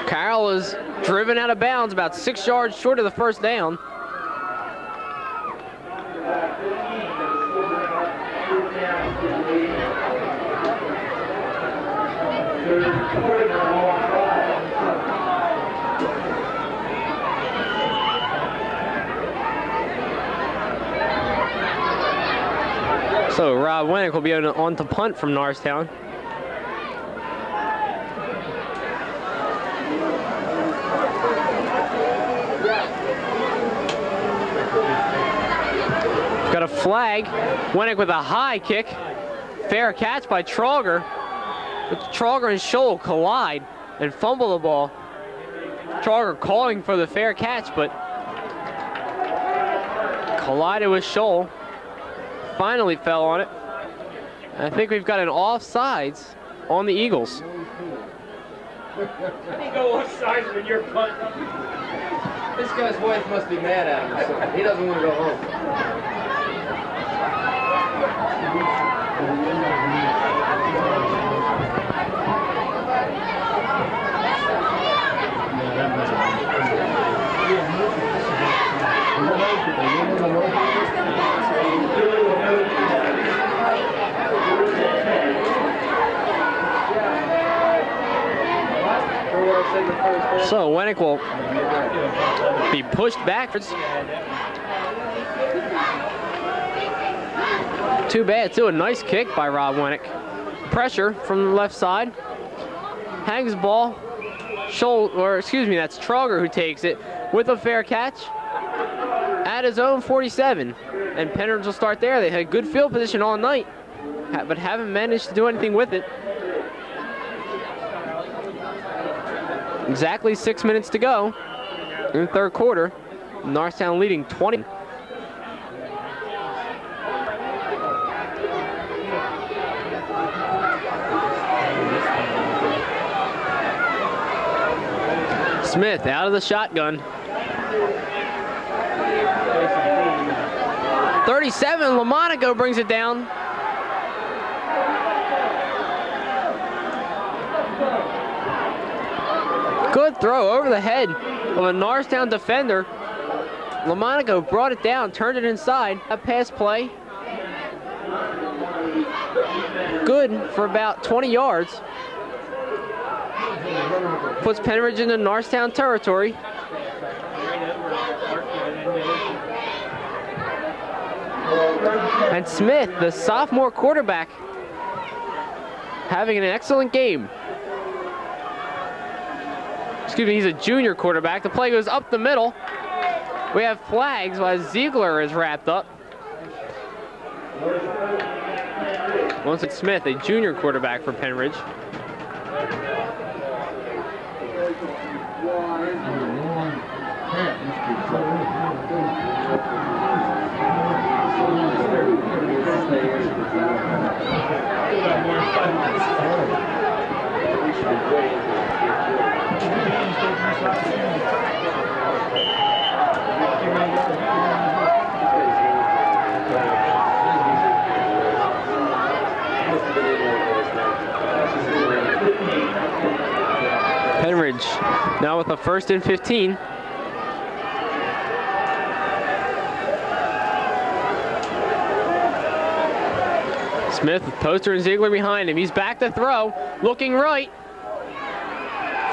Carroll is driven out of bounds about 6 yards short of the first down. So Rob Winnick will be on to punt from Norristown. Got a flag. Winnick with a high kick. Fair catch by Trauger. But Trauger and Scholl collide and fumble the ball. Trauger calling for the fair catch, but collided with Scholl. Finally fell on it. I think we've got an offsides on the Eagles. How do you go offsides when you're punting? This guy's wife must be mad at him, so he doesn't want to go home. So Winnick will be pushed backwards. Too bad, too. A nice kick by Rob Winnick. Pressure from the left side. Hangs the ball. That's Trauger who takes it with a fair catch at his own 47. And Pennridge will start there. They had good field position all night, but haven't managed to do anything with it. Exactly 6 minutes to go in the third quarter. Norristown leading 20. Smith out of the shotgun. 37, Lamonaco brings it down. Good throw over the head of a Norristown defender. Lamonaco brought it down, turned it inside. A pass play. Good for about 20 yards. Puts Pennridge into Norristown territory. And Smith, the sophomore quarterback, having an excellent game. Excuse me, he's a junior quarterback. The play goes up the middle. We have flags while Ziegler is wrapped up. Once it's Smith, a junior quarterback for Pennridge. Pennridge now with a 1st and 15. Smith with Poster and Ziegler behind him. He's back to throw, looking right.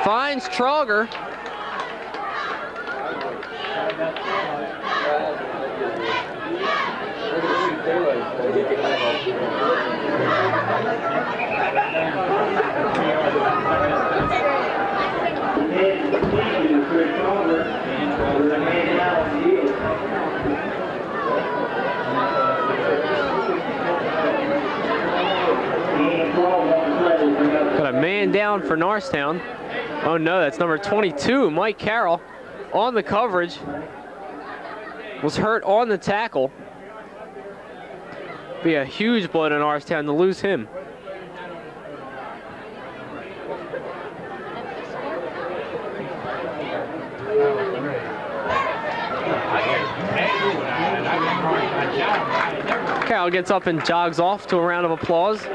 Finds Trauger. down for Norristown. Oh no, that's number 22, Mike Carroll, on the coverage. Was hurt on the tackle. Be a huge blow to Norristown to lose him. Carroll gets up and jogs off to a round of applause.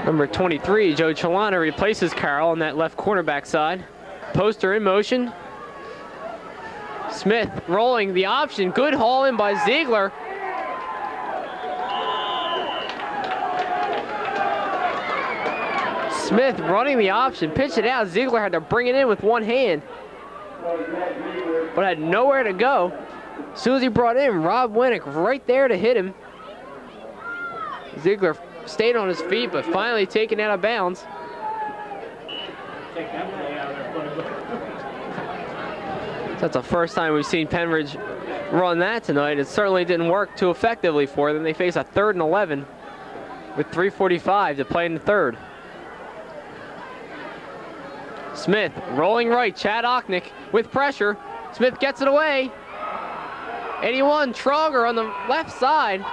Number 23, Joe Chalana, replaces Carroll on that left cornerback side. Poster in motion. Smith rolling the option. Good haul in by Ziegler. Smith running the option, pitched it out. Ziegler had to bring it in with one hand, but had nowhere to go. As soon as he brought in, Rob Winnick right there to hit him. Ziegler stayed on his feet, but finally taken out of bounds. That's the first time we've seen Pennridge run that tonight. It certainly didn't work too effectively for them. They face a 3rd and 11 with 3:45 to play in the third. Smith rolling right, Chad Ochnick with pressure. Smith gets it away. 81, Trauger on the left side.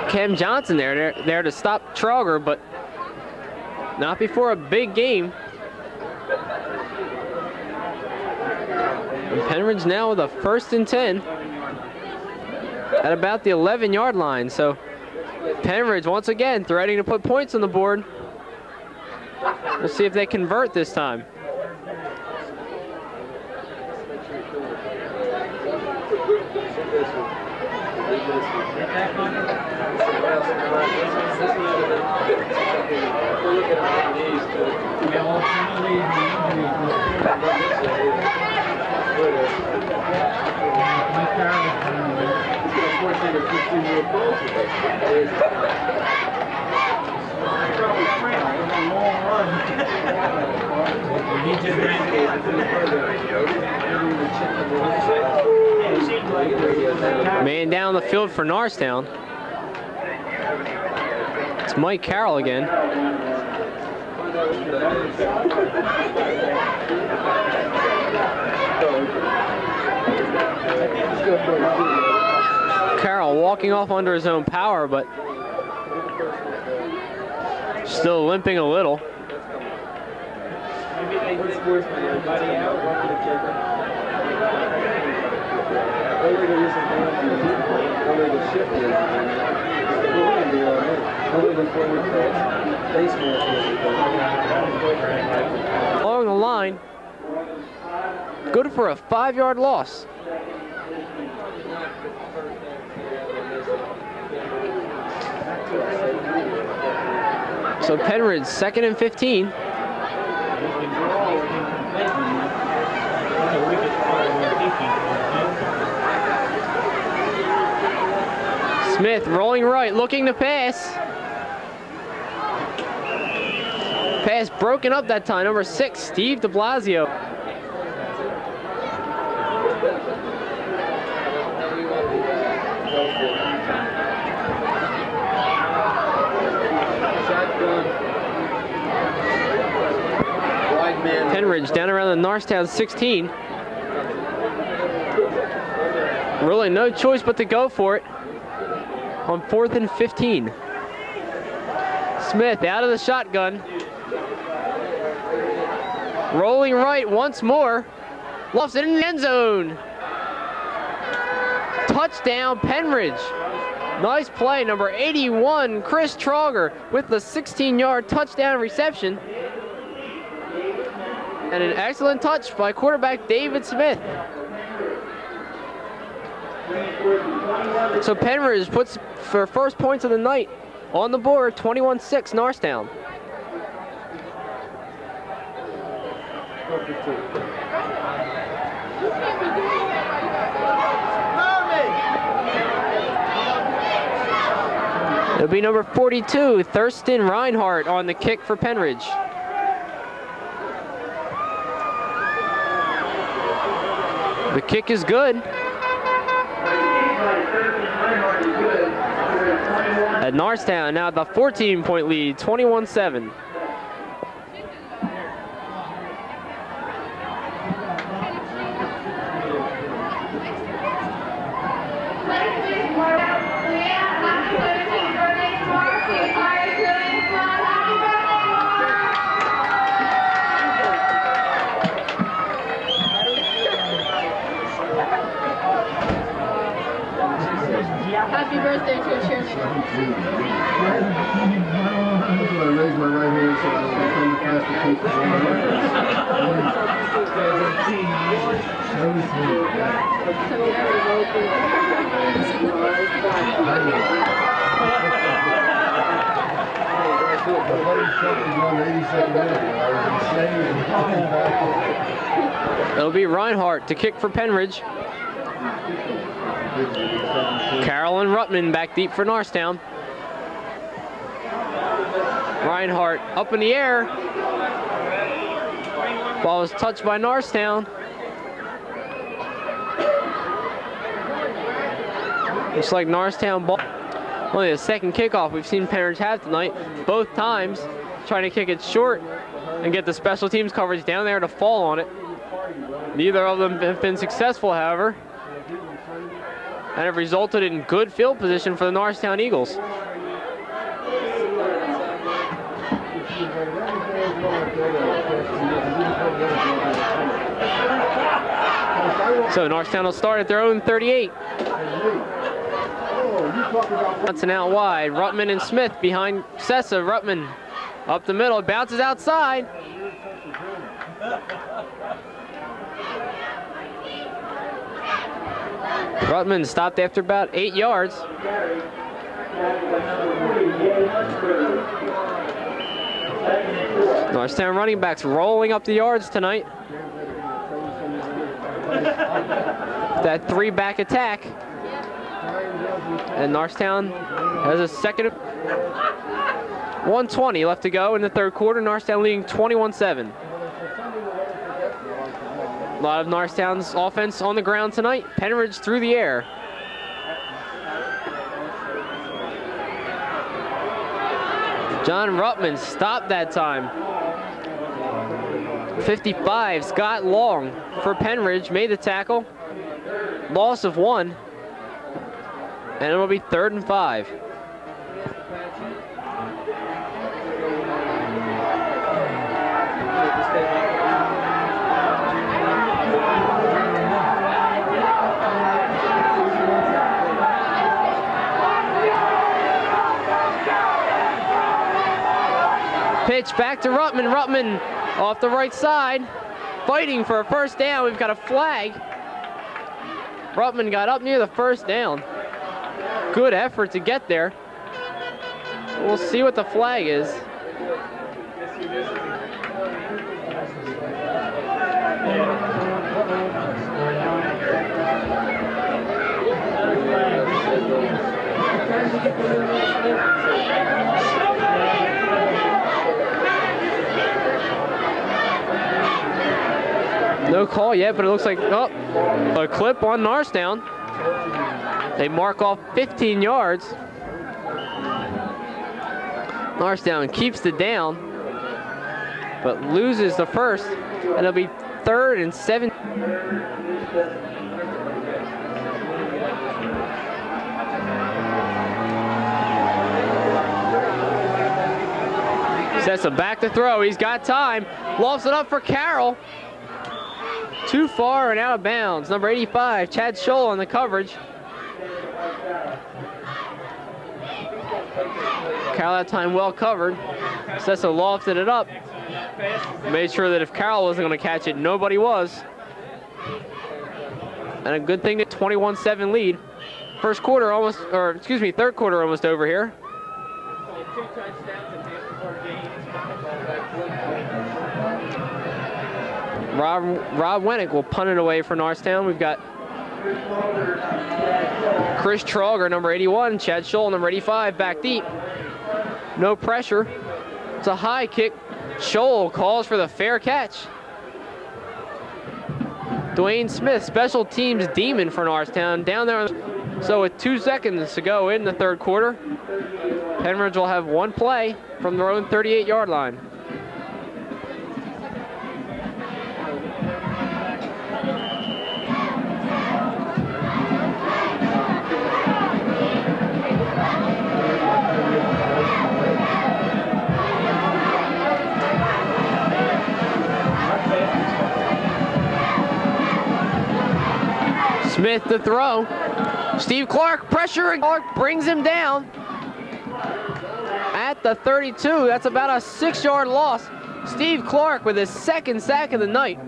Cam Johnson there to stop Trauger, but not before a big game. And Pennridge now with a 1st and 10 at about the 11-yard line. So Pennridge once again threatening to put points on the board. We'll see if they convert this time. Man down the field for Norristown. It's Mike Carroll again. Carroll walking off under his own power, but still limping a little. Along the line, good for a 5-yard loss. So Pennridge 2nd and 15. Smith rolling right, looking to pass. Pass broken up that time. Number 6, Steve de Blasio. Pennridge down around the Norristown 16. Really no choice but to go for it on 4th and 15. Smith out of the shotgun. Rolling right once more. Lofts it in the end zone. Touchdown, Pennridge. Nice play, number 81, Chris Trauger, with the 16-yard touchdown reception. And an excellent touch by quarterback David Smith. So Pennridge puts for first points of the night on the board, 21-6 Norristown. It'll be number 42, Thurston Reinhardt on the kick for Pennridge. The kick is good. At Norristown, now the 14-point lead, 21-7. Happy birthday to a chairman. I raised my right hand so I don't become the faster people. It'll be Reinhardt to kick for Pennridge. Carolyn Ruttman back deep for Norristown. Reinhardt up in the air. Ball was touched by Norristown. Looks like Norristown ball. Only the second kickoff we've seen Pennridge have tonight. Both times trying to kick it short and get the special teams coverage down there to fall on it. Neither of them have been successful, however, and have resulted in good field position for the Norristown Eagles. So Norristown will start at their own 38. Johnson out wide. Ruttman and Smith behind Sessa. Ruttman up the middle, bounces outside. Ruttman stopped after about 8 yards. Norristown running backs rolling up the yards tonight. That three-back attack. And Norristown has a second. 1:20 left to go in the third quarter. Norristown leading 21-7. A lot of Norristown's offense on the ground tonight. Pennridge through the air. John Ruttman stopped that time. 55, Scott Long for Pennridge made the tackle. Loss of 1. And it will be 3rd and 5. Pitch back to Ruttman. Ruttman off the right side, fighting for a first down. We've got a flag. Ruttman got up near the first down. Good effort to get there. We'll see what the flag is. No call yet, but it looks like a clip on Norristown. They mark off 15 yards. Norristown keeps the down, but loses the first, and it'll be 3rd and 7. Sessa back to throw. He's got time. Lofts it up for Carroll. Too far and out of bounds. Number 85, Chad Scholl on the coverage. Carroll that time well covered. Sessa lofted it up. Made sure that if Carroll wasn't going to catch it, nobody was. And a good thing that 21-7 lead. Third quarter almost over here. Rob Wennick will punt it away for Norristown. We've got Chris Trauger, number 81, Chad Scholl, number 85, back deep. No pressure. It's a high kick. Scholl calls for the fair catch. Dwayne Smith, special teams demon for Norristown, down there. So with 2 seconds to go in the third quarter, Pennridge will have one play from their own 38-yard line. Smith to throw. Steve Clark, pressure, and Clark brings him down at the 32. That's about a 6-yard loss. Steve Clark with his second sack of the night.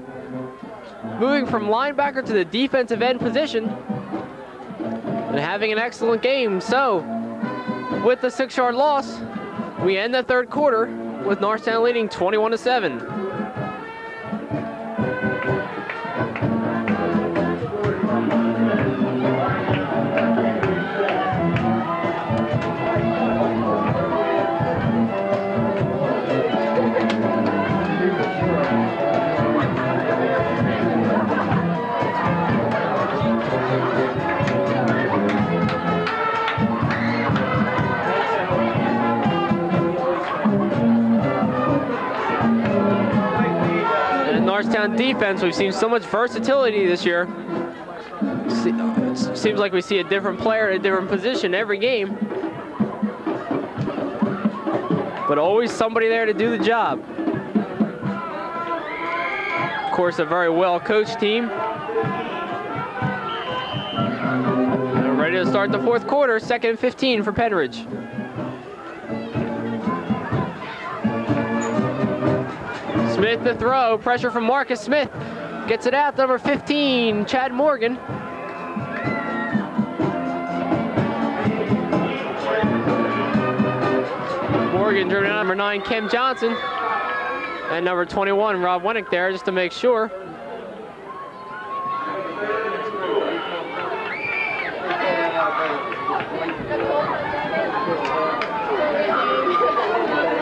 Moving from linebacker to the defensive end position and having an excellent game. So, with the 6-yard loss, we end the third quarter with Norristown leading 21-7. Norristown defense, we've seen so much versatility this year. Seems like we see a different player at a different position every game. But always somebody there to do the job. Of course, a very well-coached team. They're ready to start the fourth quarter, 2nd and 15 for Pennridge. Smith to throw, pressure from Marcus Smith. Gets it out, number 15, Chad Morgan. Morgan driven out, number 9, Kim Johnson. And number 21, Rob Wennick there, just to make sure.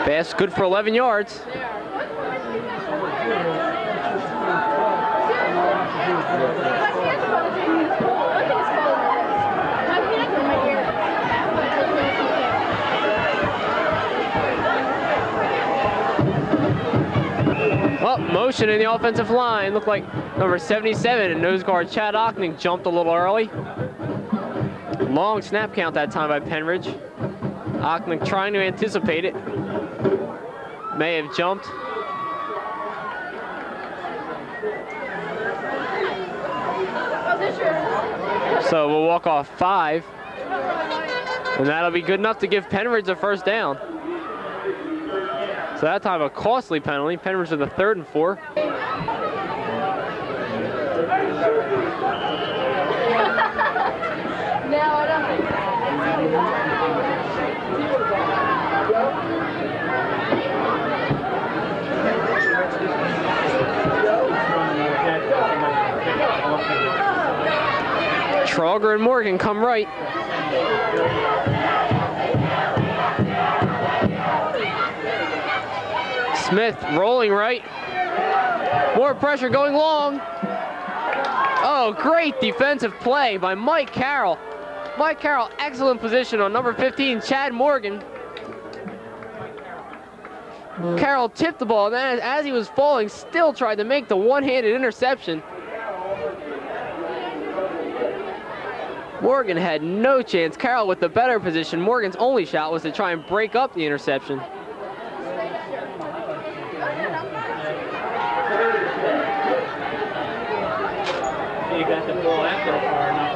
Pass good for 11 yards. Oh, motion in the offensive line. Looked like number 77 and nose guard Chad Ockning jumped a little early. Long snap count that time by Pennridge. Ockning trying to anticipate it. May have jumped. So we'll walk off 5. And that'll be good enough to give Pennridge a first down. So that time a costly penalty. Pennridge with a 3rd and 4. Trauger and Morgan come right. Smith rolling right. More pressure going long. Oh, great defensive play by Mike Carroll. Mike Carroll, excellent position on number 15, Chad Morgan. Carroll tipped the ball, and then as he was falling, still tried to make the one-handed interception. Morgan had no chance. Carroll with the better position. Morgan's only shot was to try and break up the interception. You got the ball after far enough.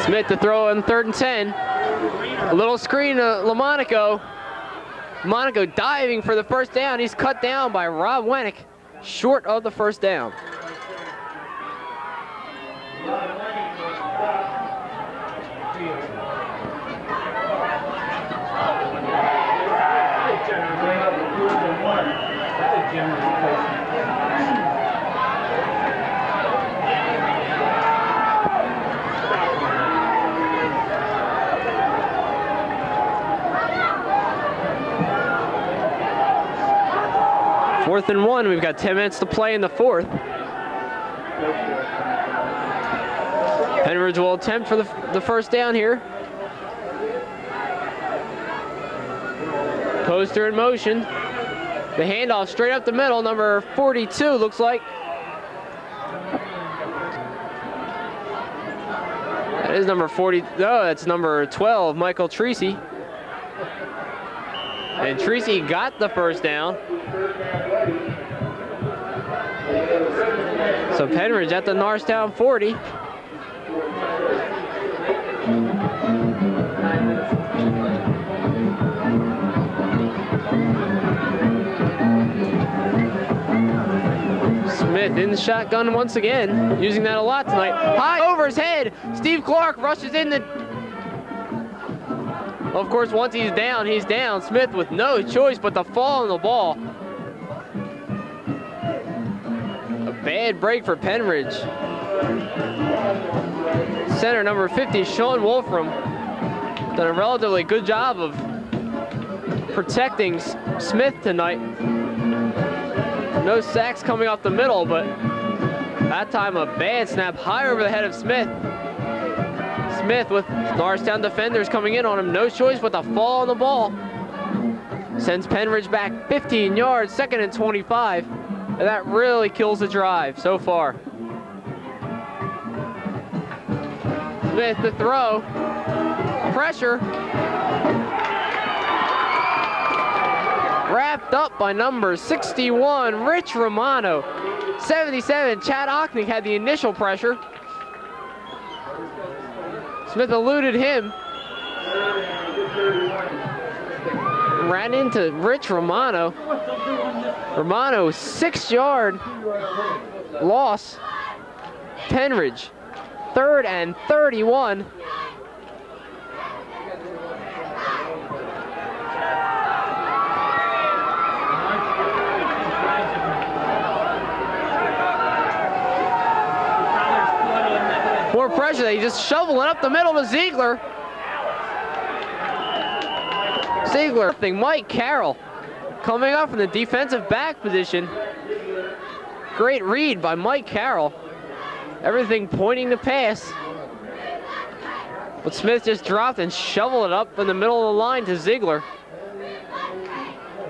Smith to throw on 3rd and 10. A little screen to LaMonaco. Monaco diving for the first down. He's cut down by Rob Wennick, short of the first down. 4th and 1. We've got 10 minutes to play in the 4th. Pennridge will attempt for the first down here. Poster in motion. The handoff straight up the middle, number 42 looks like. That is number 40, no, that's number 12, Michael Treacy. And Treacy got the first down. So Pennridge at the Norristown 40. Smith in the shotgun once again, using that a lot tonight. High over his head. Steve Clark rushes in the... Of course, once he's down, he's down. Smith with no choice but to fall on the ball. A bad break for Pennridge. Center number 50, Sean Wolfram, done a relatively good job of protecting Smith tonight. No sacks coming off the middle, but that time a bad snap high over the head of Smith. Smith with Norristown defenders coming in on him. No choice but to fall on the ball. Sends Pennridge back 15 yards, 2nd and 25. And that really kills the drive so far. Smith the throw. Pressure. Wrapped up by number 61, Rich Romano. 77, Chad Ocknick had the initial pressure. Smith eluded him. Ran into Rich Romano. Romano, 6-yard loss. Pennridge, 3rd and 31. More pressure. He's just shoveling up the middle to Ziegler. Ziegler, Mike Carroll coming up from the defensive back position. Great read by Mike Carroll. Everything pointing to pass. But Smith just dropped and shoveled it up in the middle of the line to Ziegler.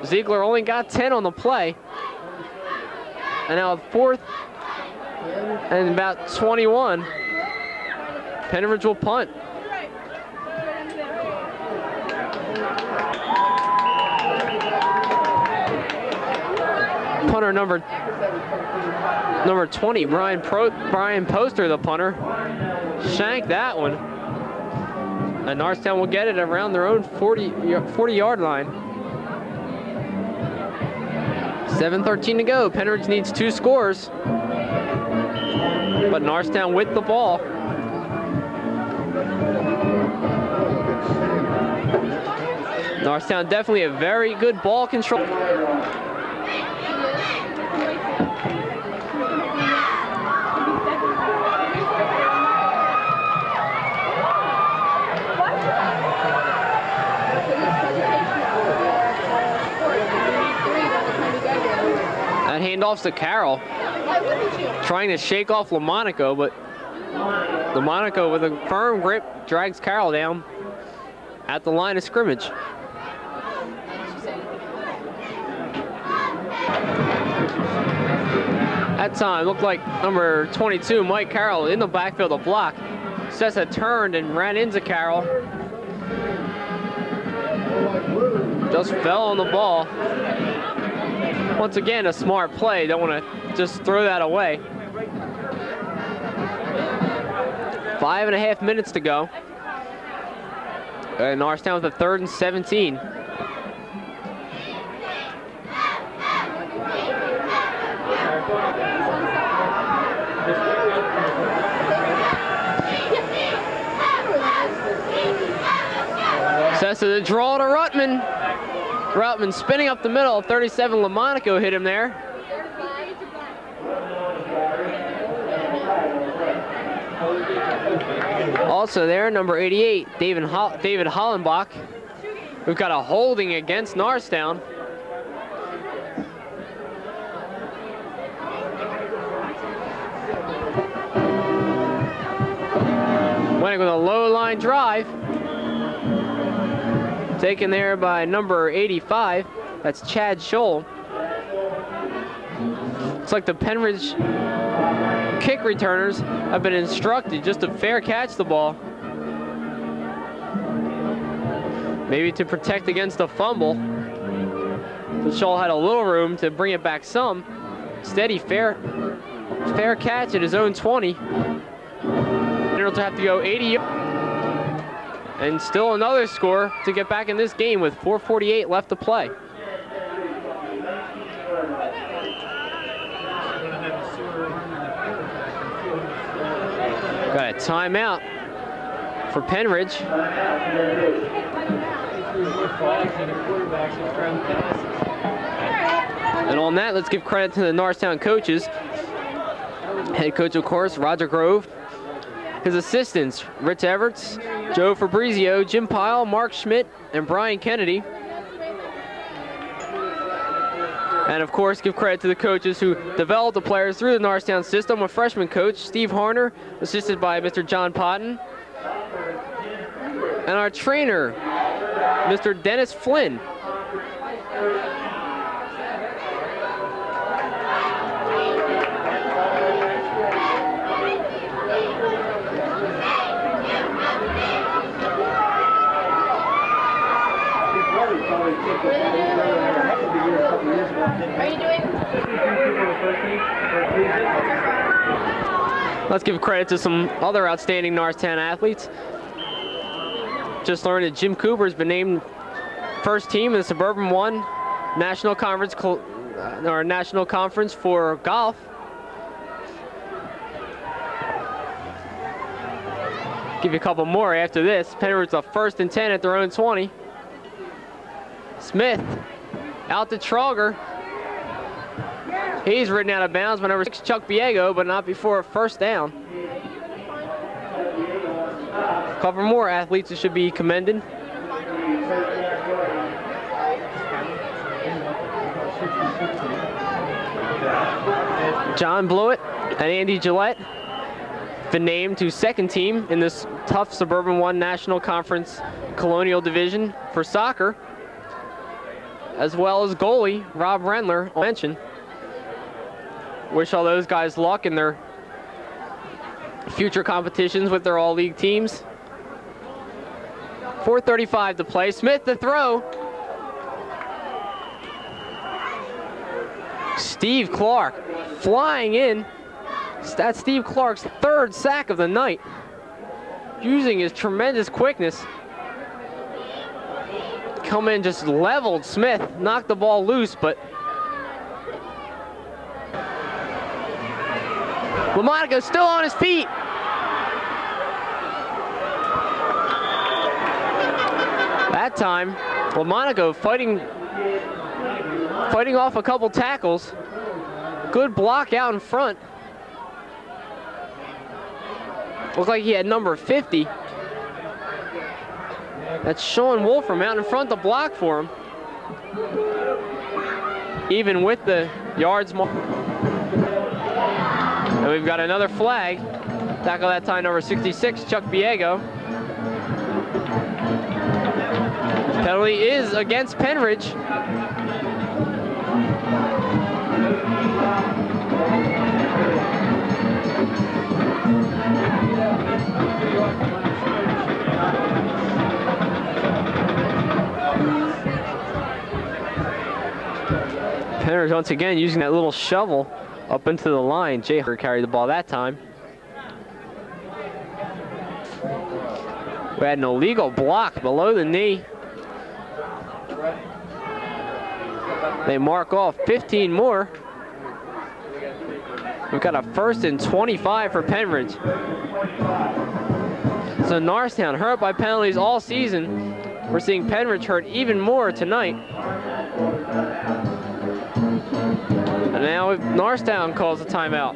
Ziegler only got 10 on the play. And now 4th and about 21. Pennridge will punt. Punter number 20, Brian Poster, the punter. Shanked that one. And Norristown will get it around their own 40-yard line. 7:13 to go. Pennridge needs 2 scores. But Norristown with the ball. Norristown definitely a very good ball control. That handoff's to Carroll. Trying to shake off Lamonaco, but Lamonaco with a firm grip drags Carroll down at the line of scrimmage. That time looked like number 22, Mike Carroll, in the backfield to block. Sessa turned and ran into Carroll. Just fell on the ball. Once again, a smart play. Don't want to just throw that away. 5.5 minutes to go. And Norristown with a 3rd and 17. Sessa the draw to Rutman. Rutman spinning up the middle. 37, Lamonaco hit him there. Also there, number 88, David Hollenbach. We've got a holding against Norristown. Atlantic with a low line drive. Taken there by number 85. That's Chad Scholl. Looks like the Pennridge kick returners have been instructed just to fair catch the ball. Maybe to protect against a fumble. But Scholl had a little room to bring it back some. Steady, fair catch at his own 20. He'll have to go 80. And still another score to get back in this game with 4:48 left to play. Got a timeout for Pennridge. And on that, let's give credit to the Norristown coaches. Head coach, of course, Roger Grove. His assistants, Rich Everts, Joe Fabrizio, Jim Pyle, Mark Schmidt, and Brian Kennedy. And of course, give credit to the coaches who developed the players through the Norristown system. A freshman coach, Steve Harner, assisted by Mr. John Potton. And our trainer, Mr. Dennis Flynn. Are you doing? Let's give credit to some other outstanding Norristown athletes. Just learned that Jim Cooper has been named first team in the Suburban 1 National Conference for golf. Give you a couple more after this. Pennridge a 1st and 10 at their own 20. Smith out to Trauger. He's ridden out of bounds by number 6, Chuck Biego, but not before a 1st down. A couple more athletes that should be commended. John Blewett and Andy Gillette been named to 2nd team in this tough Suburban 1 National Conference Colonial Division for soccer, as well as goalie Rob Rendler. I'll mention. Wish all those guys luck in their future competitions with their all-league teams. 4:35 to play. Smith the throw. Steve Clark flying in. That's Steve Clark's 3rd sack of the night, using his tremendous quickness. Come in, just leveled Smith, knocked the ball loose, but LaMonaco still on his feet. That time, LaMonaco fighting off a couple tackles. Good block out in front. Looks like he had number 50. That's Sean Wolfram out in front to block for him. Even with the yards mark. And we've got another flag. Tackle that time, number 66, Chuck Biego. Penalty is against Pennridge. Pennridge once again using that little shovel up into the line. Jay carried the ball that time. We had an illegal block below the knee. They mark off 15 more. We've got a 1st and 25 for Pennridge. So Norristown hurt by penalties all season. We're seeing Pennridge hurt even more tonight. And now Norristown calls a timeout.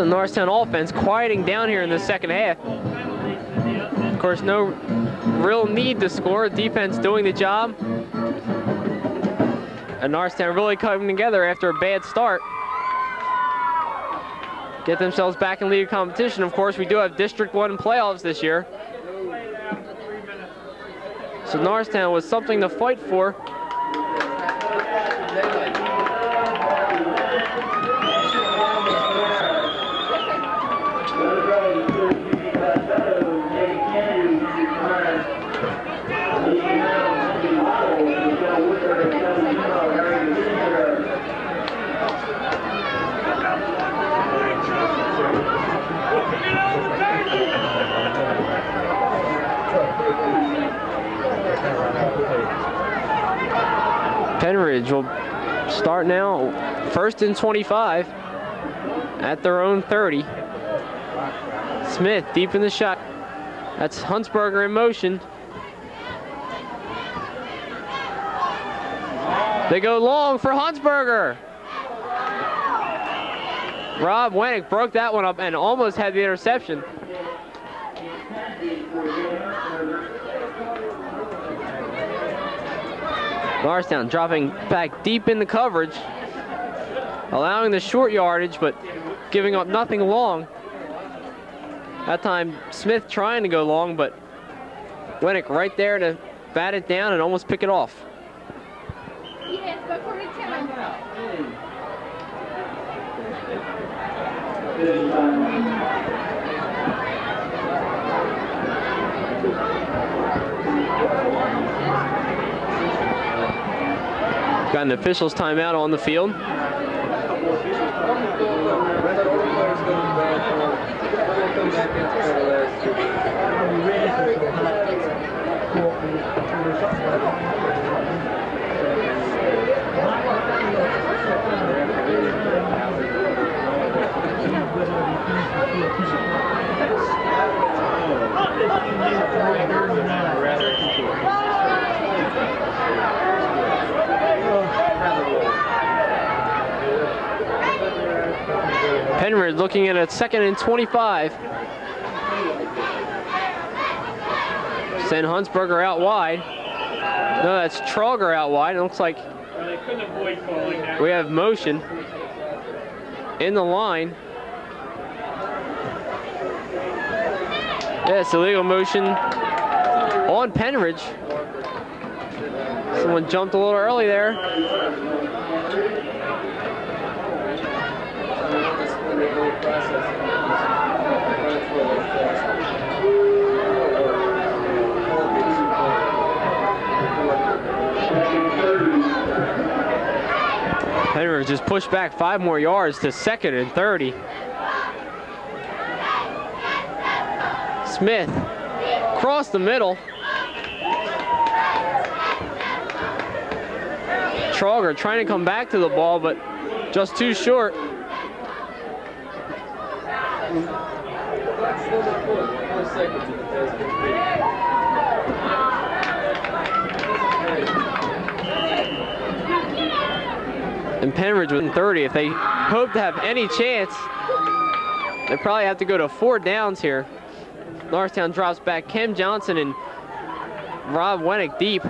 Norristown offense quieting down here in the second half. Of course, no real need to score. Defense doing the job. And Norristown really coming together after a bad start. Get themselves back in league competition. Of course, we do have District 1 playoffs this year. So Norristown was something to fight for. Pennridge will start now, 1st and 25 at their own 30. Smith deep in the shot. That's Huntsberger in motion. They go long for Huntsberger. Rob Wennick broke that one up and almost had the interception. Norristown dropping back deep in the coverage, allowing the short yardage, but giving up nothing long. That time, Smith trying to go long, but Wennick right there to bat it down and almost pick it off. Got an official's timeout on the field. Pennridge looking at a 2nd and 25. Send Huntsberger out wide. No, that's Trauger out wide. It looks like we have motion in the line. Yes, illegal motion on Pennridge. Someone jumped a little early there. Pennridge just pushed back 5 more yards to 2nd and 30. Smith across the middle. Trauger trying to come back to the ball, but just too short. And Pennridge within 30. If they hope to have any chance, they probably have to go to 4 downs here. Norristown drops back Kem Johnson and Rob Wennick deep.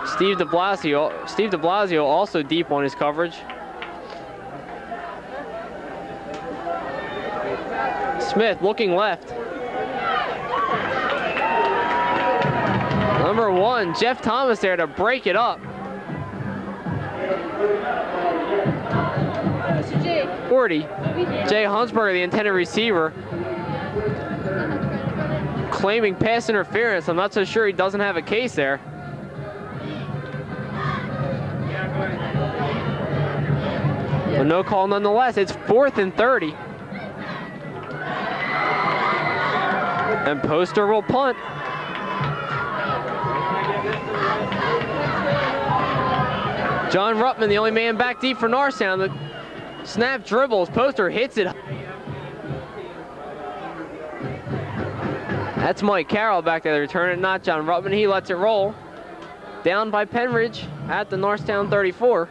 Steve de Blasio also deep on his coverage. Smith looking left. Number 1, Jeff Thomas there to break it up. 40. Jay Huntsberger, the intended receiver, claiming pass interference. I'm not so sure he doesn't have a case there. But no call nonetheless. It's 4th and 30. And Poster will punt. John Ruttman, the only man back deep for Norristown. The snap dribbles, Poster hits it. That's Mike Carroll back there to return it, not John Ruttman. He lets it roll. Down by Pennridge at the Norristown 34.